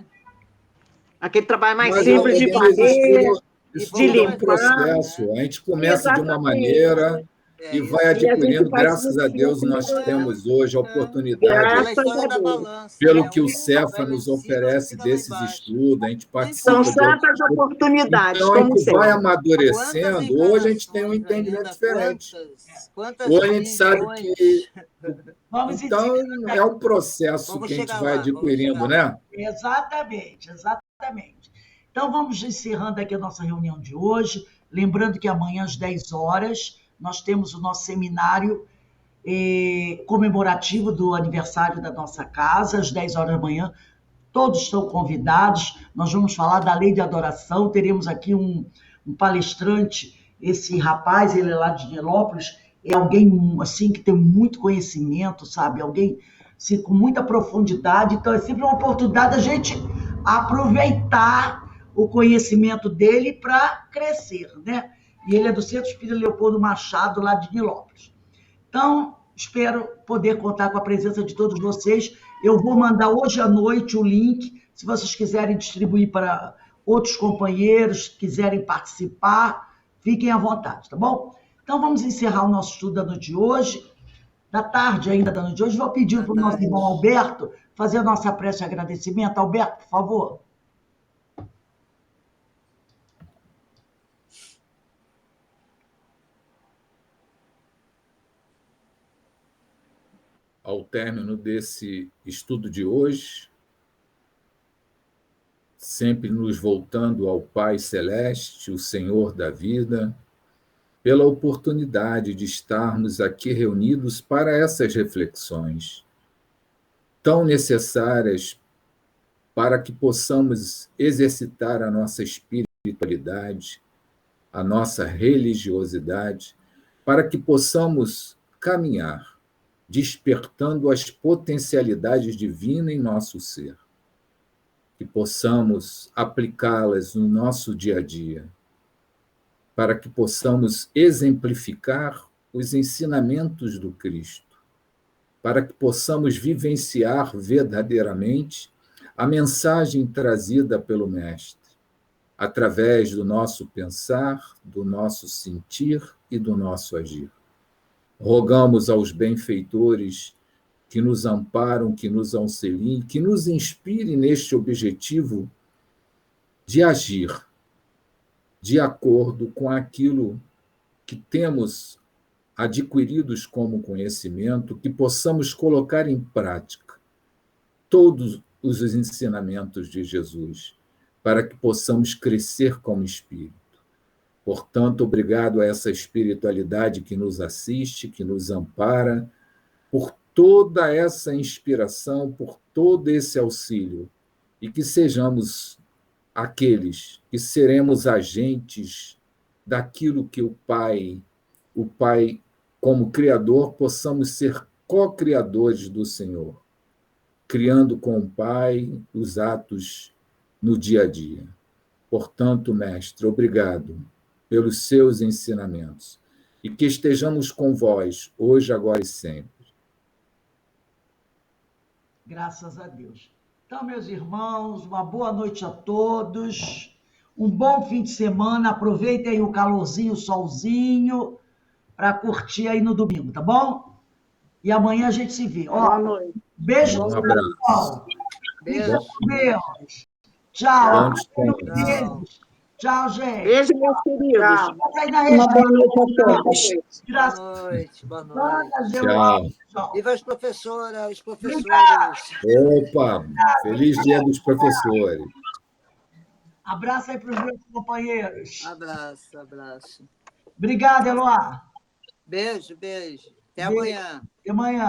aquele trabalho mais Mas, simples de Denise, isso varrer, tudo, E isso de vamos tudo é um limpar. fazendo, processo. né? A gente começa de uma Exatamente. maneira É e vai isso. E a gente adquirindo, vai graças a Deus, sentindo, nós temos hoje a oportunidade, Aquela graças história a da Deus. balança, pelo né? que o Um Cefa vai lá em nos cima, outro oferece fica lá desses embaixo. estudos, a gente Não São participa de importa. outros santas estudos. oportunidades, Então, a como gente vai sempre. Quantas amadurecendo. Hoje a gente tem um encarnações entendimento ainda, diferente. quantas Hoje a gente sabe que. milhões. Vamos Então, encerrar. é um processo Vamos que a gente chegar vai lá, vamos adquirindo, chegar lá. né? Exatamente, exatamente. Então, vamos encerrando aqui a nossa reunião de hoje. Lembrando que amanhã, às 10 horas, nós temos o nosso seminário comemorativo do aniversário da nossa casa, às 10 horas da manhã. Todos estão convidados. Nós vamos falar da lei de adoração. Teremos aqui um palestrante. Esse rapaz, ele é lá de Nilópolis, é alguém assim que tem muito conhecimento, sabe? Alguém assim, com muita profundidade. Então, é sempre uma oportunidade da gente aproveitar o conhecimento dele para crescer, né? E ele é do Centro Espírita Leopoldo Machado, lá de Nilópolis. Então, espero poder contar com a presença de todos vocês. Eu vou mandar hoje à noite o link, se vocês quiserem distribuir para outros companheiros, quiserem participar, fiquem à vontade, tá bom? Então, vamos encerrar o nosso estudo da noite de hoje, da tarde ainda da noite de hoje. Vou pedir para o nosso irmão Alberto fazer a nossa prece de agradecimento. Alberto, por favor. Ao término desse estudo de hoje, sempre nos voltando ao Pai Celeste, o Senhor da vida, pela oportunidade de estarmos aqui reunidos para essas reflexões, tão necessárias para que possamos exercitar a nossa espiritualidade, a nossa religiosidade, para que possamos caminhar, despertando as potencialidades divinas em nosso ser, que possamos aplicá-las no nosso dia a dia, para que possamos exemplificar os ensinamentos do Cristo, para que possamos vivenciar verdadeiramente a mensagem trazida pelo Mestre, através do nosso pensar, do nosso sentir e do nosso agir. Rogamos aos benfeitores que nos amparam, que nos auxiliem, que nos inspirem neste objetivo de agir de acordo com aquilo que temos adquiridos como conhecimento, que possamos colocar em prática todos os ensinamentos de Jesus, para que possamos crescer como espírito. Portanto, obrigado a essa espiritualidade que nos assiste, que nos ampara, por toda essa inspiração, por todo esse auxílio, e que sejamos aqueles que seremos agentes daquilo que o Pai, como Criador, possamos ser co-criadores do Senhor, criando com o Pai os atos no dia a dia. Portanto, Mestre, obrigado pelos seus ensinamentos e que estejamos com vós hoje, agora e sempre. Graças a Deus. Então, meus irmãos, uma boa noite a todos. Um bom fim de semana. Aproveitem aí o calorzinho, o solzinho, para curtir aí no domingo, tá bom? E amanhã a gente se vê. Boa noite. Beijo, Um abraço. pessoal. Beijo. Deus. Tchau. Bom Tchau. Tchau, gente. Beijo, meus queridos. Uma boa noite a todos. Graças Boa noite, boa noite. a Deus. Tchau. Viva as professoras, os professores. Opa, feliz dia dos professores. Abraço aí para os meus companheiros. Abraço, abraço. Obrigado, Eloá. Beijo, beijo. Até Beijo. amanhã. Até amanhã.